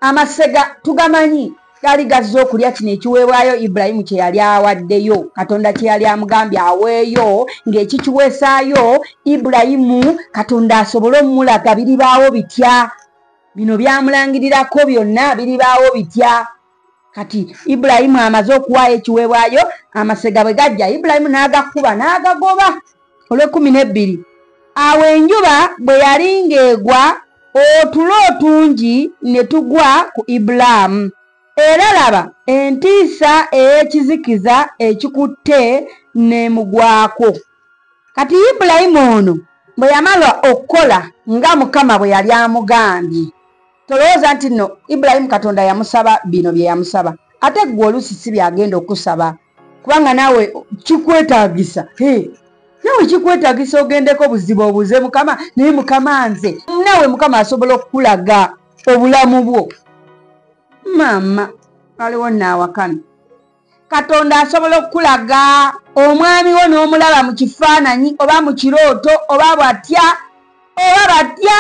Amasega tugamanyi gali gazze okulya kino ekiweebwayo Ibulayimu kye yali awaddeyo, Katonda kye yali amugambye aweeyo, ng'ekikiweesaayo Ibulayimu Katonda asobole omulaga biribaawo bitya. Bino byamulangirirako byonna biribaawo bitya. Kati Ibulayimu amaze okuwaayo ekiweebwayo, amasega bwe gajja Ibulayimu n'agakuba n'agagoba. Olw'12 awo enjuba bwe yali ng'egwa otulo otungi ne tugwa ku Ibulaamu. Era laba entiisa ey'ekizikiza ekikutte n'emugwako. Kati Ibulayimu ono bwe yamala okukola nga Mukama bwe yali amugambye, tolowooza nti nno Ibulayimu Katonda yamusaba bino bye yamusaba, ate gwe oluusi si byagenda okusaba, kubanga naawe kikwetaagisa. Nawe kikwetaagisa ogendeko buzibu obuze Mukama, naye Mukama nze naawe Mukama asobola okukulaga obulamu bwo. Mama waliwo naawakana. Katonda asobola okukulaga omwami wo n'omulaba mu kifaananyi oba mu kirooto oba bw'atya oba batya.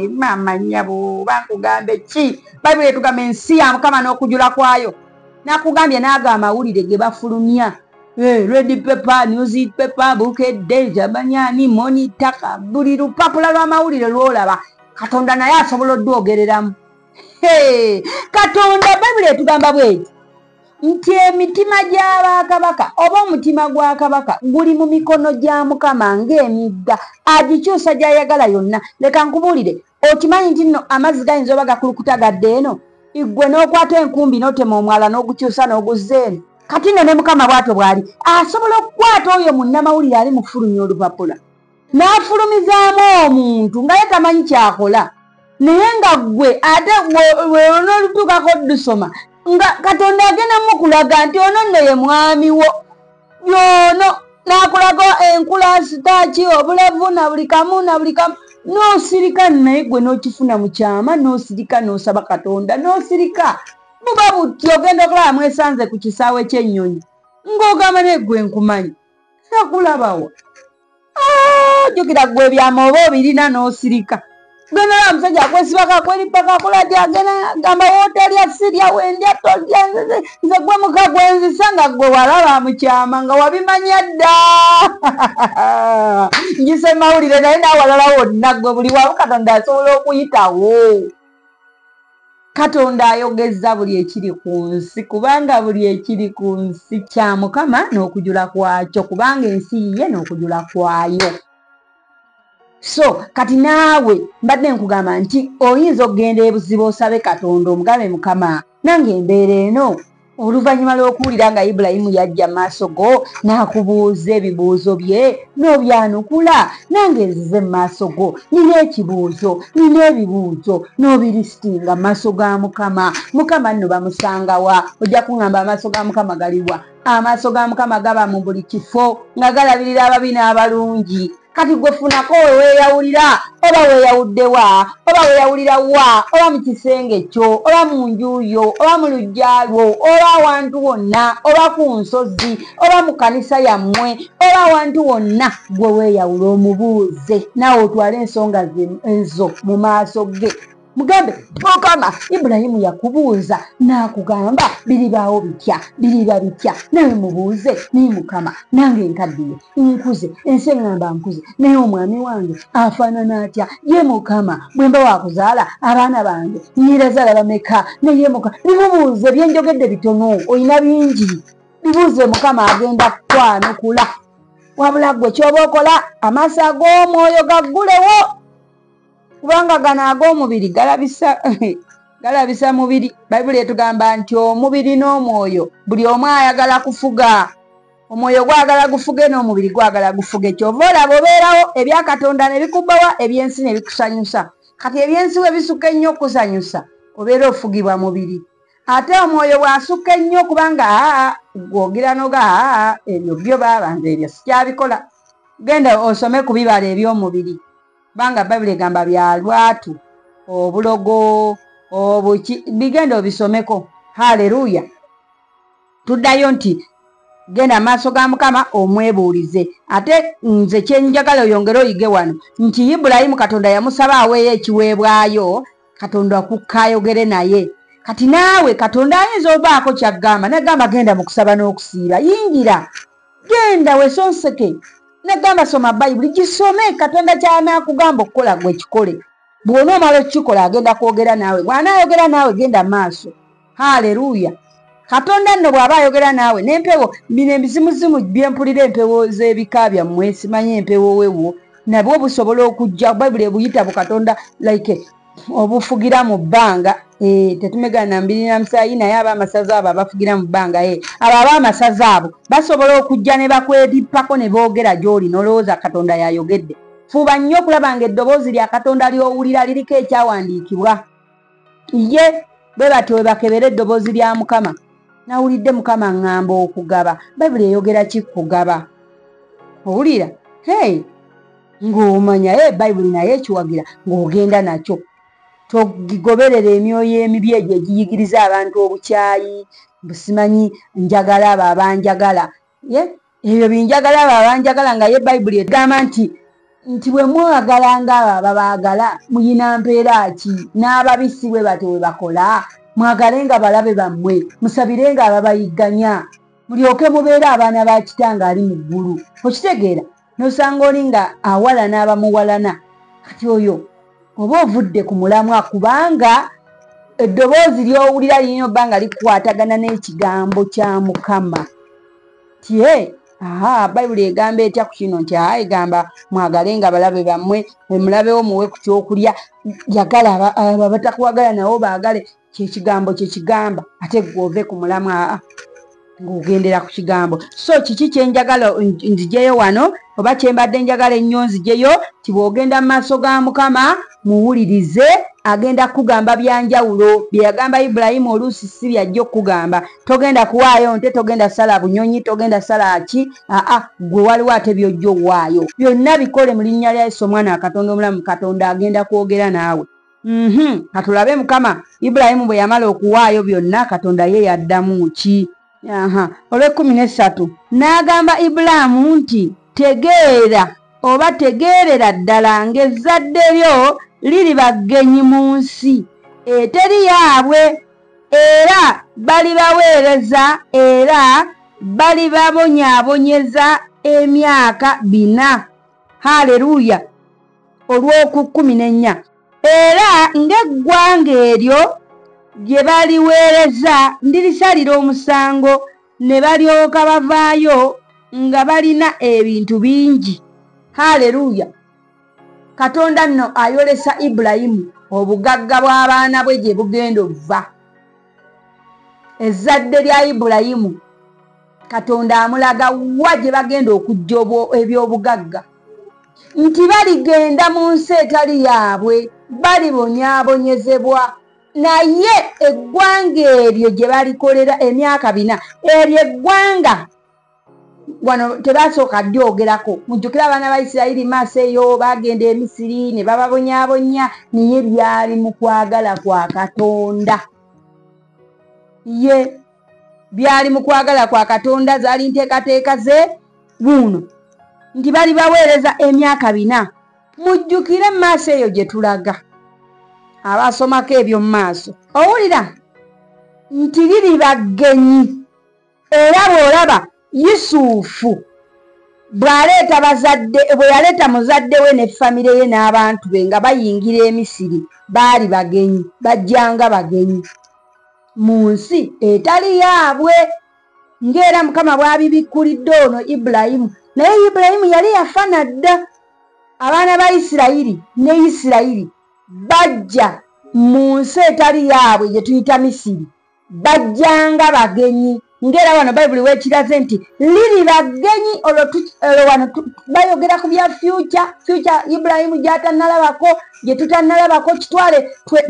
Mama nnyabo bankugambe ki? Bayibuli etugamba ensi ya Mukama n'okujula kwayo. Nakugambye naago amawulire ge bafulumya. Red paper, news paper, bukedde, jabanyani, monitor, buli lupapula lw'amawulire lw'olaba Katonda naye asobola oddwogereramu. Katonda Bayibuli etugamba bweti nti emitima gy'abakabaka oba omutima gwa kabaka guli mu mikono gya Mukama ng'emigga, agikyusa gy'ayagala yonna. Leka nkubuulire, okimanyi nti nno amazzi gayinza oba gakulukuta gadde eno, igwe n'okwata enkumbi n'otema omwala n'ogukyusa n'oguzza eno. Kati nno ne Mukama bw'atyo bw'ali asobola okukwata oyo munnamawulire ali mufulumya olupapula n'afulumizaamu omuntu nga ye tamanyi kyakola, naye nga gwe ate n'olutuukako ddusoma nga Katonda agenda mukulaga nti ono nno ye mwami wo yono, n'akulaga enkula sitaaki obulavu na buli kamu n'osirika, naye gwe n'okifuna mu kyama n'osirika n'osaba Katonda n'osirika. Buba buti ogenda okulaba mwesanze ku kisaawe ky'ennyonyi ng'ogamba naye gwe nkumanyi sakulabawa. Jjukira gwe ebyama oba obirina n'osirika. Genda olaba musajja akwesibaka kweripaka akola ti agenda gamba wootalya sirya wendya tolya nze gwe muka gwenzisa nga gwe walaba mu kyama nga wabimanya dda. Njise mawulire naye n'awalala wonna gwe buli wamu Katonda asobola okuyitawo. Katonda ayogezza buli ekiri ku nsi, kubanga buli ekiri ku nsi kya Mukama n'okujula kwakyo, kubanga ensi yiye n'okujula kwayo. So kati naawe mbadde nkugamba nti oyinza okugenda ebuzibu osabe Katonda omugambe Mukama, nange embeera eno oluvannyuma lw'okuwulira nga Ibulayimu yajja maaso go n'akubuuza ebibuuzo bye n'obyanukula, nange nzize mu maaso go nina ekibuuzo nina ebibuuzo n'obirisitinga mu maaso ga Mukama. Mukama nno bamusangawa? Ojja kuŋŋamba amaaso ga Mukama galiwa? Amaaso ga Mukama gaba mu buli kifo nga galabirira ababi n'abalungi. Kati gwe funako weeyawulira, oba weeyawuddewa, oba weeyawulira wa, oba mu kisenge kyo, oba mu nju yo, oba mu luggya lwo, oba awantu wonna, oba ku nsozi, oba mu kanisa yammwe, oba awantu wonna, gwe weeyawula omubuuze, naawe otwale ensonga ezo mu maaso ge. Mugambe Mukama, Ibulayimu yakubuuza n'akugamba biribaawo bitya, biriba bitya, nawe mubuuze naye Mukama nange nkaddiye nkuze, ensi eŋŋamba nkuze, naye omwami wange afaanana atya? Ye Mukama bwe mba wakuzaala abaana bange nyiirazaala bameka? Naye Mukama bimubuuze, byenjogedde bitono, olina bingi, bibuuze Mukama agenda kukwanukula. Wabula gwe ky'oba okola amaaso ag'omwoyo gaggulewo, kubanga gano ag'omubiri galabisa mubiri. Bayibuli etugamba nti omubiri n'omwoyo buli omu ayagala kufuga. Omwoyo gwagala gufuge n'omubiri gwagala gufuge. Kyova olaba obeerawo ebya Katonda ne bikubbawa, ebyensi ne bikusanyusa. Kati ebyensi we bisukka ennyo okusanyusa, obeera ofugibwa mubiri. Ate omwoyo bw'asukka ennyo kubanga gwogera noga ebyo byo baabanze ebyo sikyabikola. Genda osome ku bibala eby'omubiri. Banga Bayibuli egamba bya lwatu, obulogo, obuki, bigenda obisomeko. Haleluya. Tuddayo nti genda maaso ga Mukama omwebuulize. Ate nze kyenjagala oyongere oyige wano nti Ibulayimu Katonda yamusaba aweeyo ekiweebwayo, Katonda akukkayogere naye. Kati naawe Katonda ayinza obaako kyagamba, nagamba genda mu kusaba n'okusiiba, yingira genda wesonseke. Nagamba soma Bayibuli, gisome. Katonda ky'anaakugamba okukola gwe kikole. Bw'onoomala okukikola agenda kwogera naawe. Bw'anaayogera naawe genda maaso. Haleluya. Katonda nno bw'aba ayogera naawe n'empewo bino ebizimuzimu byempulira empewo z'ebika byammwe simanyi empewo wewo nabwo busobola okujja Bayibuli ebuyita bukatonda like obufugira mu bbanga tetumegana mbiri na musayi naye ab'amasaza abo abafugira mu bbanga abo ab'amasaza abo basobola okujja ne bakwerippako ne boogera gy'oli n'olowooza Katonda yayogedde. Fuuba nnyo okulaba ng'eddoboozi lya Katonda ly'owulira liriko ekyawandiikibwa. Ye bwe batyo bwe bakebera eddoboozi lya Mukama. Nawulidde Mukama ŋŋamba okugaba. Bayibuli eyogera ki kugaba? Owulira? Ng'omanya Bayibuli naye ekiwagira ng'ogenda nakyo. Togigoberera emyoyo emibi egyo egiyigiriza abantu obukyayi busimanyi njagala abo abanjagala. Ebyo binjagala abo abanjagala nga ye Bayibuli egamba nti bwe mwagalanga abo ababaagala muyina mpeera ki? N'ababisi bwe batyo bwe bakola. Mwagalenga balabe bammwe, musabirenga ababayigganya, mulyoke mubeere abaana ba Kitange ali mu ggulu. Okitegeera? N'osanga oli nga awalana abamuwalana. Kati oyo oba ovudde ku mulamwa kubanga eddoboozi ly'owulira lirina obba nga likwatagana n'ekigambo kya Mukama. Bayibuli egamba etya ku kino nti egamba mwagalenga balabe bammwe, mulabewo muwe ku kyokulya, yagala abatakwagala nabo baagale. Kyekigambo kyekigamba ate gw'ove ku mulamwa ng'ogendera ku kigambo. So kiki kyenjagala nzijeyo wano oba kyembadde njagala ennyo nzijeyo ti bw'ogenda mu maaso ga Mukama muwulirize agenda kugamba byanjawulo bye yagamba Ibulayimu oluusi si byajja okugamba. Togenda kuwaayo nte, togenda sala bunyonyi, togenda sala ki, gwe waliwo ate byojja owaayo. Byonna bikole mu linnya lya Yesu omwana wa Katonda omulamu. Katonda agenda kwogera naawe. Katulabe Mukama Ibulayimu bwe yamala okuwaayo byonna Katonda ye yaddamu ki? Olw'ekumi-n'essatu n'agamba Ibulaamu nti tegeera oba tegeerera ddala ng'ezzadde lyo liri baggenyi mu nsi eteri yaabwe, era balibaweereza era balibabonyaabonyeza emyaka 4. Haleluya. Olw'oku-14 era ng'eggwanga eryo gye baliweereza ndirisalira omusango ne balyoka bavaayo nga balina ebintu bingi. Haleluya. Katonda nno ayolesa Ibulayimu obugagga bw'abaana bwe gye bugenda okuva. Ezzadde lya Ibulayimu Katonda amulaga wa gye bagenda okujja eby'obugagga nti baligenda mu nsi etali yaabwe, balibonyaabonyezebwa. Naye eggwanga eryo gye balikolera emyaka 4 eryo eggwanga wano tebasooka ddyogerako. Mujjukira abaana ba Isirayiri maaso eyo bagenda e Misiri ne bababonyaabonya, naye byali mu kwagala kwa Katonda. Ye byali mu kwagala kwa Katonda, zaali nteekateeka ze buno nti bali baweereza emyaka 4. Mujjukire maaso eyo gye tulaga abasomako ebyo mu maaso. Owulira nti liri baggenyi, era bw'olaba Yusufu bwe yaleeta muzadde we ne famire ye n'abantu be nga bayingira e Misiri, baali bagenyi, bajjanga bagenyi mu nsi etali yaabwe, ng'era Mukama bw'abibikkulidde ono Ibulayimu. Naye Ibulayimu yali yafa nadda. Abaana ba Isirayiri ne Isirayiri bajja mu nsi etali yaabwe gye tuyita Misiri, bajjanga bagenyi. Ng'era wano Bayibuli weekiraze nti liri bagenyi. Olwo wano bayogera ku bya future Ibulayimu gy'atannalabako, gye tutannalabako.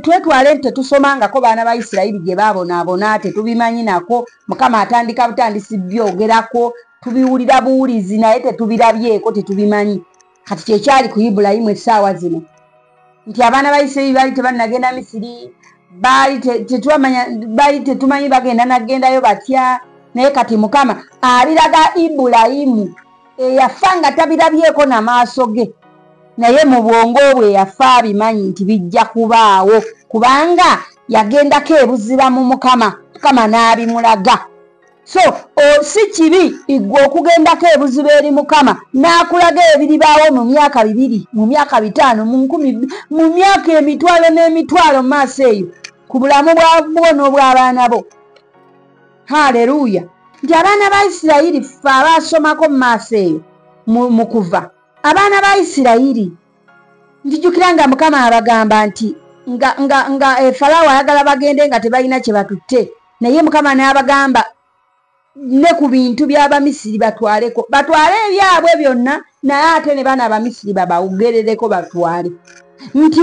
Twetwale nti tetusomangako baana ba Isirayiri gye baabonaabona, tetubimanyi nako. Mukama atandika butandisi byogerako, tubiwulira buwulizi naye tetubirabyeko, tetubimanyi. Kati kyekyali ku Ibulayimu essaawa zino nti abaana ba Isirayiri baali tebannagenda Misiri, baali tetumanyi bagenda nagendayo batya. Naye kati Mukama abiraga Ibulayimu eyafa nga tabirabyeko n'amaaso ge, naye mu bwongo bwe yafa abimanyi nti bijja kubaawo kubanga yagendako ebuziba mu Mukama n'abimulaga. So si kibi igwe okugendako ebuziba eri Mukama n'akulaga ebiribaawo mu myaka 2, mu myaka 5, mu 10, mu myaka emitwalo n'emitwalo mu maaso eyo ku bulamu bwabo n'obw'abaana bo. Haleluya. Nti abaana ba Isirayiri ffe abaasomako mu maaso eyo mu Kuva, abaana ba Isirayiri njijukira nga Mukama abagamba nti nga Falaawo ayagala bagende nga tebalina kye batutte, naye Mukama n'abagamba ne ku bintu by'Abamisiri batwale ebyabwe byonna, naye ate ne bana Abamisiri babawugerereko batwale. Nti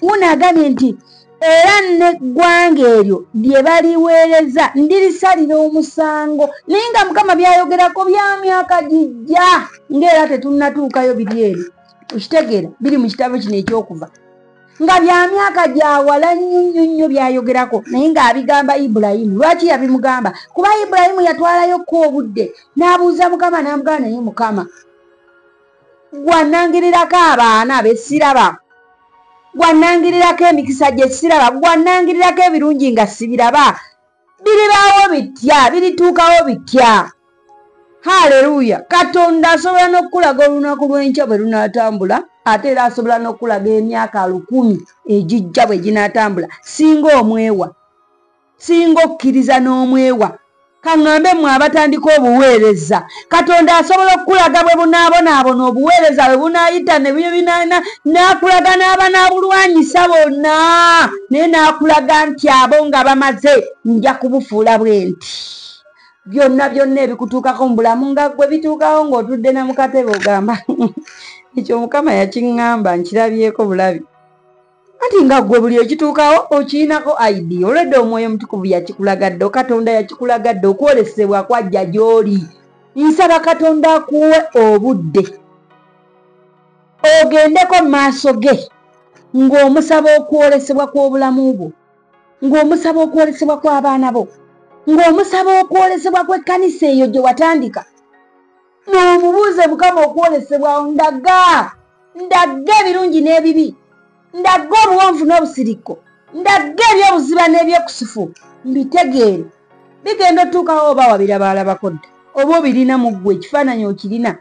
unagambye nti era n'eggwanga eryo lye baliweereza ndirisalira omusango. Naye nga Mukama byayogerako bya myaka gijja, ng'era tetunnatuukayo biri eri. Okitegeera biri mu kitabo kino ekyokuva, nga bya myaka gya wala nnyo byayogerako, naye ng'abigamba Ibulayimu. Lwaki yabimugamba? Kuba Ibulayimu yatwalayokko obudde n'abuuza Mukama, n'amugamba naye Mukama gwannangirirako abaana be siraba, gwannangirirako emikisa gye siraba, gwannangirirako ebirungi nga sibiraba, biribaawo bitya, birituukawo bitya. Haleluya. Katonda asobola n'okulaga olunaku lw'enkya bwe lunaatambula, ate era asobola n'okulaga emyaka 1000 egijja bwe ginaatambula, singa omwewa, singa okkiriza n'omwewa. Kaŋŋambe mmwe abatandika obuweereza, Katonda asobola okulaga bwe bunaabonaabona obuweereza bwe bunaayita ne binaana, n'akulaga n'abanaabulwanyisa bonna, naye n'akulaga nti abo nga bamaze nja kubufuula bwe nti. Byonna ebikutuukako mu bulamu nga gwe bituukawo ng'otudde na mu katebe ogamba ekyo Mukama yakiŋŋamba nkirabyeko bulabi. Ati nga gwe buli ekituukawo okiinako idea. Olwedde Omwoyo Omutukuvu yakikulagadde, Katonda yakikulagadde, okwolesebwa kwajja gy'oli. Nsaba Katonda akuwe obudde ogendeko mu maaso ge ng'omusaba okwolesebwa kw'obulamu bwo, ng'omusaba okwolesebwa kw'abaana bo, ng'omusaba okwolesebwa kw'ekkanisa eyo gye watandika. N'omubuuze Mukama okwolesebwa, ndaga ebirungi n'ebibi, ndaga obuwonvu n'obusiriko, ndaga ebyobuziba n'ebyokusifu, mbitegeere. Bigenda otuukawo oba wabirabaalabako dda, oba obirina mu ggwe, ekifaananyi okirina.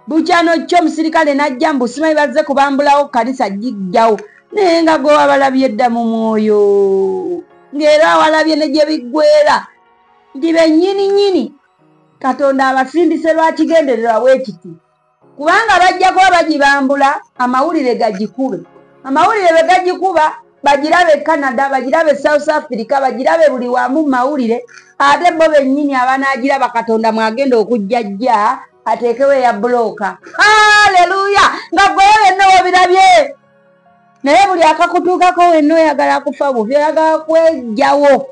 Bukyano kyo omusirikale n'ajja mbu simanyi bazze kubambulawo kkanisa gijjawo, naye nga gwe wabalabye dda mu mwoyo, ng'era walabye ne gye biggweera nti bennyini Katonda abasindise lwakigendererwa bwe kiti. Kubanga bajja kuba bagibambula, amawulire gagikube. Amawulire bwe gagikuba bagirabe Canada, bagirabe South Africa, bagirabe buli wamu mu mawulire, ate bo bennyini abanaagiraba Katonda mwagenda okujjajja ateekewo eya bulooka. Haleluya. Nga gweyo yenna wabirabye, naye buli akakutuukako wenna oyagala kufa bubi, oyagala kwejjawo.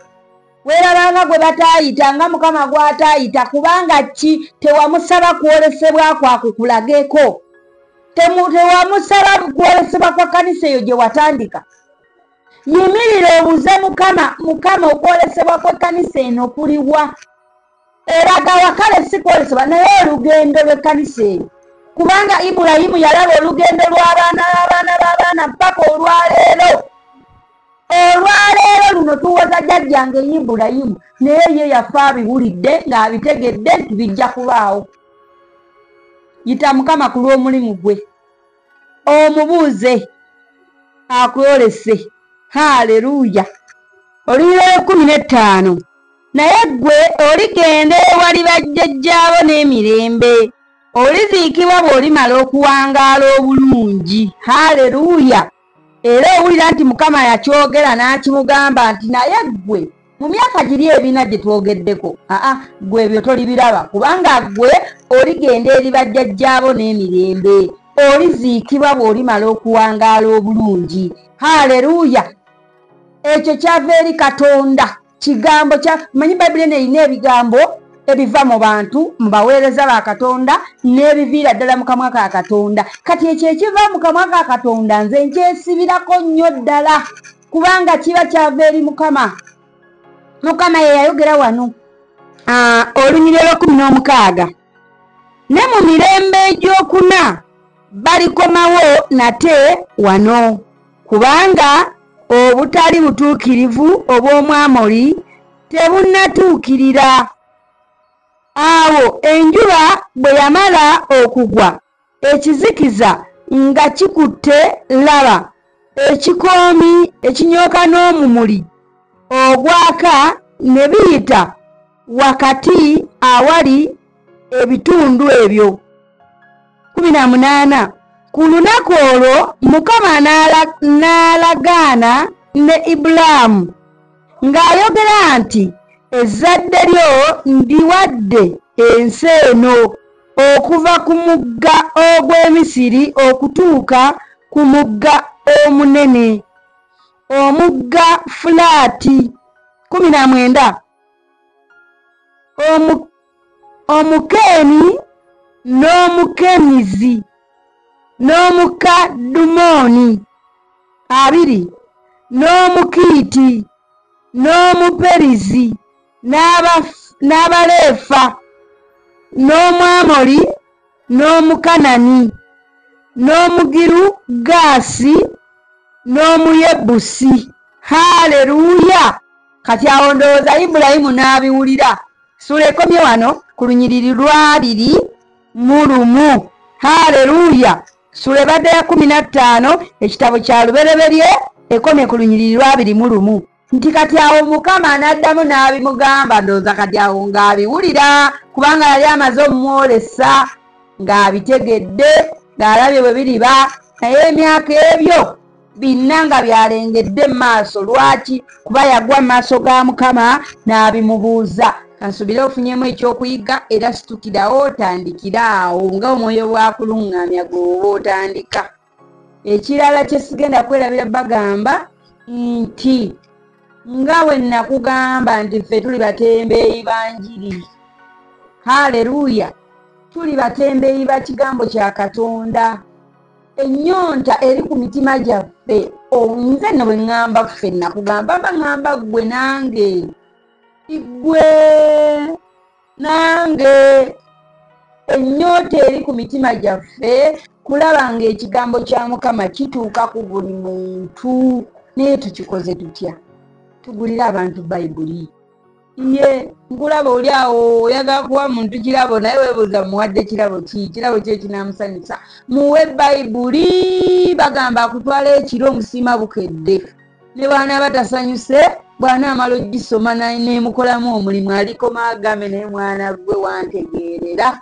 Weerabanga gwe bataayita nga Mukama gw'ataayita, kubanga ki? Tewamusaba kwolesebwa kwakukulageko. Tewamusaba kwolesebwa kwa kkanisa eyo gye watandika. Yimirira obuze Mukama okwolesebwa kw'ekkanisa eno kuliwa? Eraga wakale si kwolesebwa, naye olugendo lw'ekkanisa eyo. Kubanga Ibulayimu yalaba olugendo lw'abaana mpaka olwaleero. Olwaleero luno tuwoza jjajjange Ibulayimu, naye ye yafa abiwulidde ng'abitegedde nti bijja kubaawo. Yita Mukama ku lw'omulimu gwe, omubuuze akwolese. Haleluya. Oluyira 15. Naye gwe oligenda ewali bajjajjaabo n'emirembe, oliziikibwa bw'olimala okuwangaala obulungi. Haleluya. Era owulira nti Mukama yakyogera n'akimugamba nti naye gwe mu myaka giri ebina gye twogeddeko, gwe ebyo tolibiraba, kubanga gwe oligenda eri bajjajjaabo n'emirembe, oliziikibwa bw'olimala okuwangaala obulungi. Haleluya. Ekyo kyava eri Katonda, kigambo kya manyi Bayibuli erina ebigambo ebiva mu bantu, mu baweereza ba Katonda, n'ebiviira ddala mu kamwa ka Katonda. Kati ekyo ekiva mu kamwa ka Katonda nze nkyesibirako nnyo ddala, kubanga kiba kyava eri Mukama. Mukama ye yayogera wano, olunyiriro 16. Ne mu mirembe egy'okuna balikomawo nate wano, kubanga obutali butuukirivu obw'Omwamoli tebunnatuukirira. Awo enjuba bwe yamala okugwa, ekizikiza nga kikutte, laba ekikoomi ekinyooka n'omumuli ogwaka ne biyita wakati awali ebitundu ebyo. 18 ku lunaku olwo Mukama n'alagaana ne Ibulaamu ng'ayogera nti ezzadde lyo ndiwadde ensi eno okuva ku mugga ogw'Emisiri okutuuka ku mugga omunene, omugga Fulaati. 19 Omukeeni n'Omukenizi n'Omukadumoni 20 n'Omukiiti n'Omuperizi n'Abaleefa n'Omwamoli n'Omukanani n'Omugirugaasi n'Omuyebusi. Haleluya! Kati awo ndowooza Ibulayimu n'abiwulira. Sura ekomye wano ku lunyiriri lwa 21. Haleluya! Sura ebadde ya 15 ekitabo kya Lubereberye ekomye ku lunyiriri lwa 21. Nti kati awo Mukama n'addamu n'abimugamba, ndowooza kati awo ng'abiwulira kubanga yali amaze omumwolesa ng'abitegedde ng'alabye bwe biriba, naye emyaka ebyo binna nga byalengedde mu maaso. Lwaki? Kuba yagwa mu maaso ga Mukama n'abimubuuza. Kansubire ofunyemu ekyokuyiga era situkirawo, otandikira awo nga omwoyo bwakuluŋŋamya gw'oba otandika. Ekirala kye sigenda kwerabira bagamba nti nga bwe nakugamba nti ffe tuli batembeeyi ba njiri. Haleluya! Tuli batembeeyi ba kigambo kya Katonda. Ennyonta eri ku mitima gyaffe. Nze nno bwe ŋŋamba ffe nakugamba baŋŋamba ggwe nange. Igwe nange. Ennyonta eri ku mitima gyaffe kulaba ng'ekigambo kya Mukama kituuka ku buli muntu. Naye tukikoze tutya? Tugulira abantu Bayibuli. Ye nkulaba oli awo oyagala kuwa muntu kirabo, naye weebuuza muwadde kirabo ki? Kirabo ki ekinamusanyusa? Muwe Bayibuli. Bagamba akutwala ekiro omusiima bukedde. Ne bw'anaaba tasanyuse, bw'anaamala ogisoma neemukolamu omulimu alikoma agambe naye mwana gwe wantegeerera.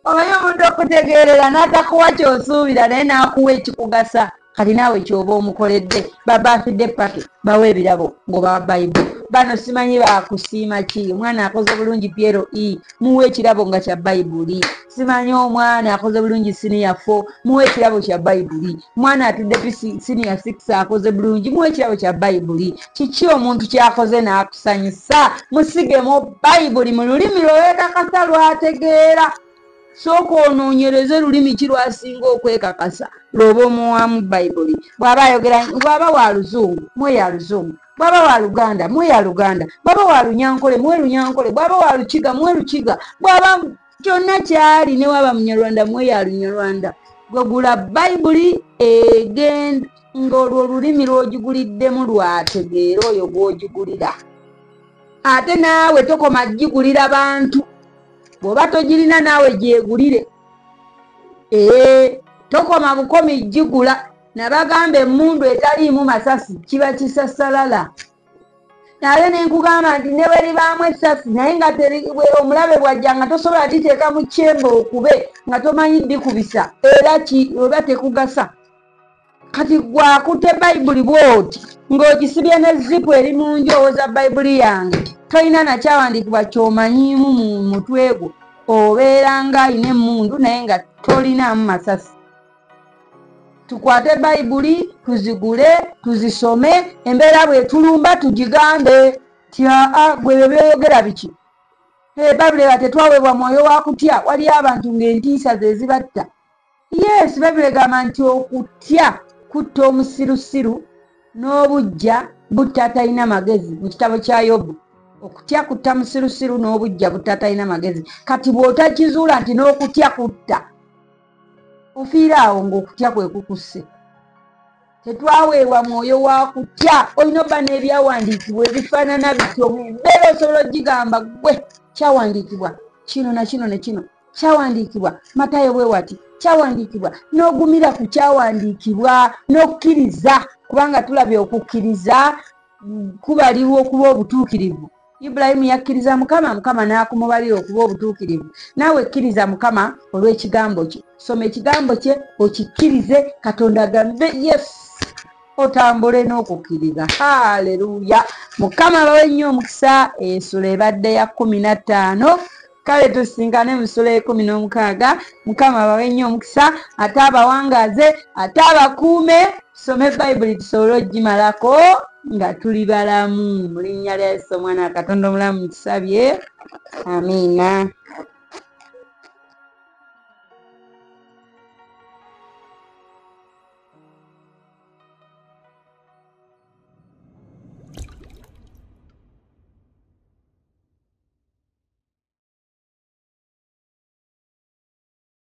Omanyi omuntu okutegeerera n'atakuwa ky'osuubira naye n'akuwa ekikugasa. Kati naawe ky'oba omukoledde. Baba afidde pake bawa ebirabo ng'obawa Bayibuli. Bano simanyi baakusiima ki? Omwana akoze bulungi Piero E, muwe ekirabo nga kya Bayibuli. Simanyi omwana akoze bulungi Senior 4, muwe ekirabo kya Bayibuli. Mwana atudde Senior 6 akoze bulungi, muwe ekirabo kya Bayibuli. Kiki omuntu kyakoze n'akusanyusa? Musigemu Bayibuli mu lulimi lw'oyekakasa lw'ategeera. Sooka onoonyereze lulimi ki lwasinga okwekakasa lw'oba omuwamu Bayibuli. Bw'aba ayogera, bw'aba wa Luzungu muwe ya Luzungu, bw'aba wa Luganda muwe ya Luganda, bw'aba wa Lunyankole muwe Lunyankole, bw'aba wa Lukiga muwe Lukiga, bw'aba kyonna kyali ne waba Munyarwanda muwe ya Lunyarwanda. Gwegula Bayibuli egenda ng'olwo olulimi lw'ogiguliddemu lwategeera oyo gw'ogigulira. Ate naawe tokoma gigulira bantu. Bw'oba togirina naawe gyegulire. Tokoma bukomi gigula. Nabagamba emmundu etaliimu masasi kiba kisasalala. Naye ne nkugamba nti ne bwe libaamu essasi naye nga omulabe bw'ajja nga tosobola diteeka mu kyembe okube nga tomanyi dikubisa era oba tekugasa. Kati gwakutte Bayibuli bw'oti ng'ogisibye ne zipu eri mu nju owoza Bayibuli yange. Tolina na kyawandiikibwa ky'omanyiimu mu mutwe gwo. Obeera ng'alina emmundu naye nga tolinaamu masasi. Tukwate Bayibuli, tuzigule, tuzisome, embeera bw'etulumba tugigambe. Tya gwe byeyogera biki? Bayibuli eba tetwaweebwa mwoyo wa kutya. Waliyo abantu ng'entiisa ze zibatta. Yes, Bayibuli egamba nti okutya kutta omusirusiru n'obujja butta talina magezi mu kitabo kya Yobu. Okutya kutta musirusiru n'obujja butta talina magezi. Kati bw'otakizuula nti n'okutya kutta, ofiira awo ng'okutya kwe kukusse. Tetwaweebwa mwoyo wa kutya. Olina obba n'ebyawandiikibwa ebifaanana bityo mu mbeera osobola ogigamba gwe kyawandiikibwa kino na kino ne kino. Kyawandiikibwa Matayo bwe wati. Kyawandiikibwa n'ogumira ku kyawandiikibwa n'okkiriza kubanga tulabye okukkiriza kubaliwo okuba obutuukirivu. Ibulayimu yakkiriza Mukama, Mukama n'akumubalira okuba obutuukirivu. Naawe kkiriza Mukama olw'ekigambo kye. Soma ekigambo kye okikkirize, Katonda agambe yes, otambule n'okukkiriza. Haleluya! Mukama bawe nnyo omukisa. Ensula ebadde ya 15. Kale tusinkane mu ssula 16. Mukama bawe nnyo omukisa, ate abawangaaze, ate abakuume. Tusome Bayibuli tusobole ogimalako nga tuli balamu. Mu linnya lya Yesu Omwana wa Katonda omulamu tusabye. Amiina.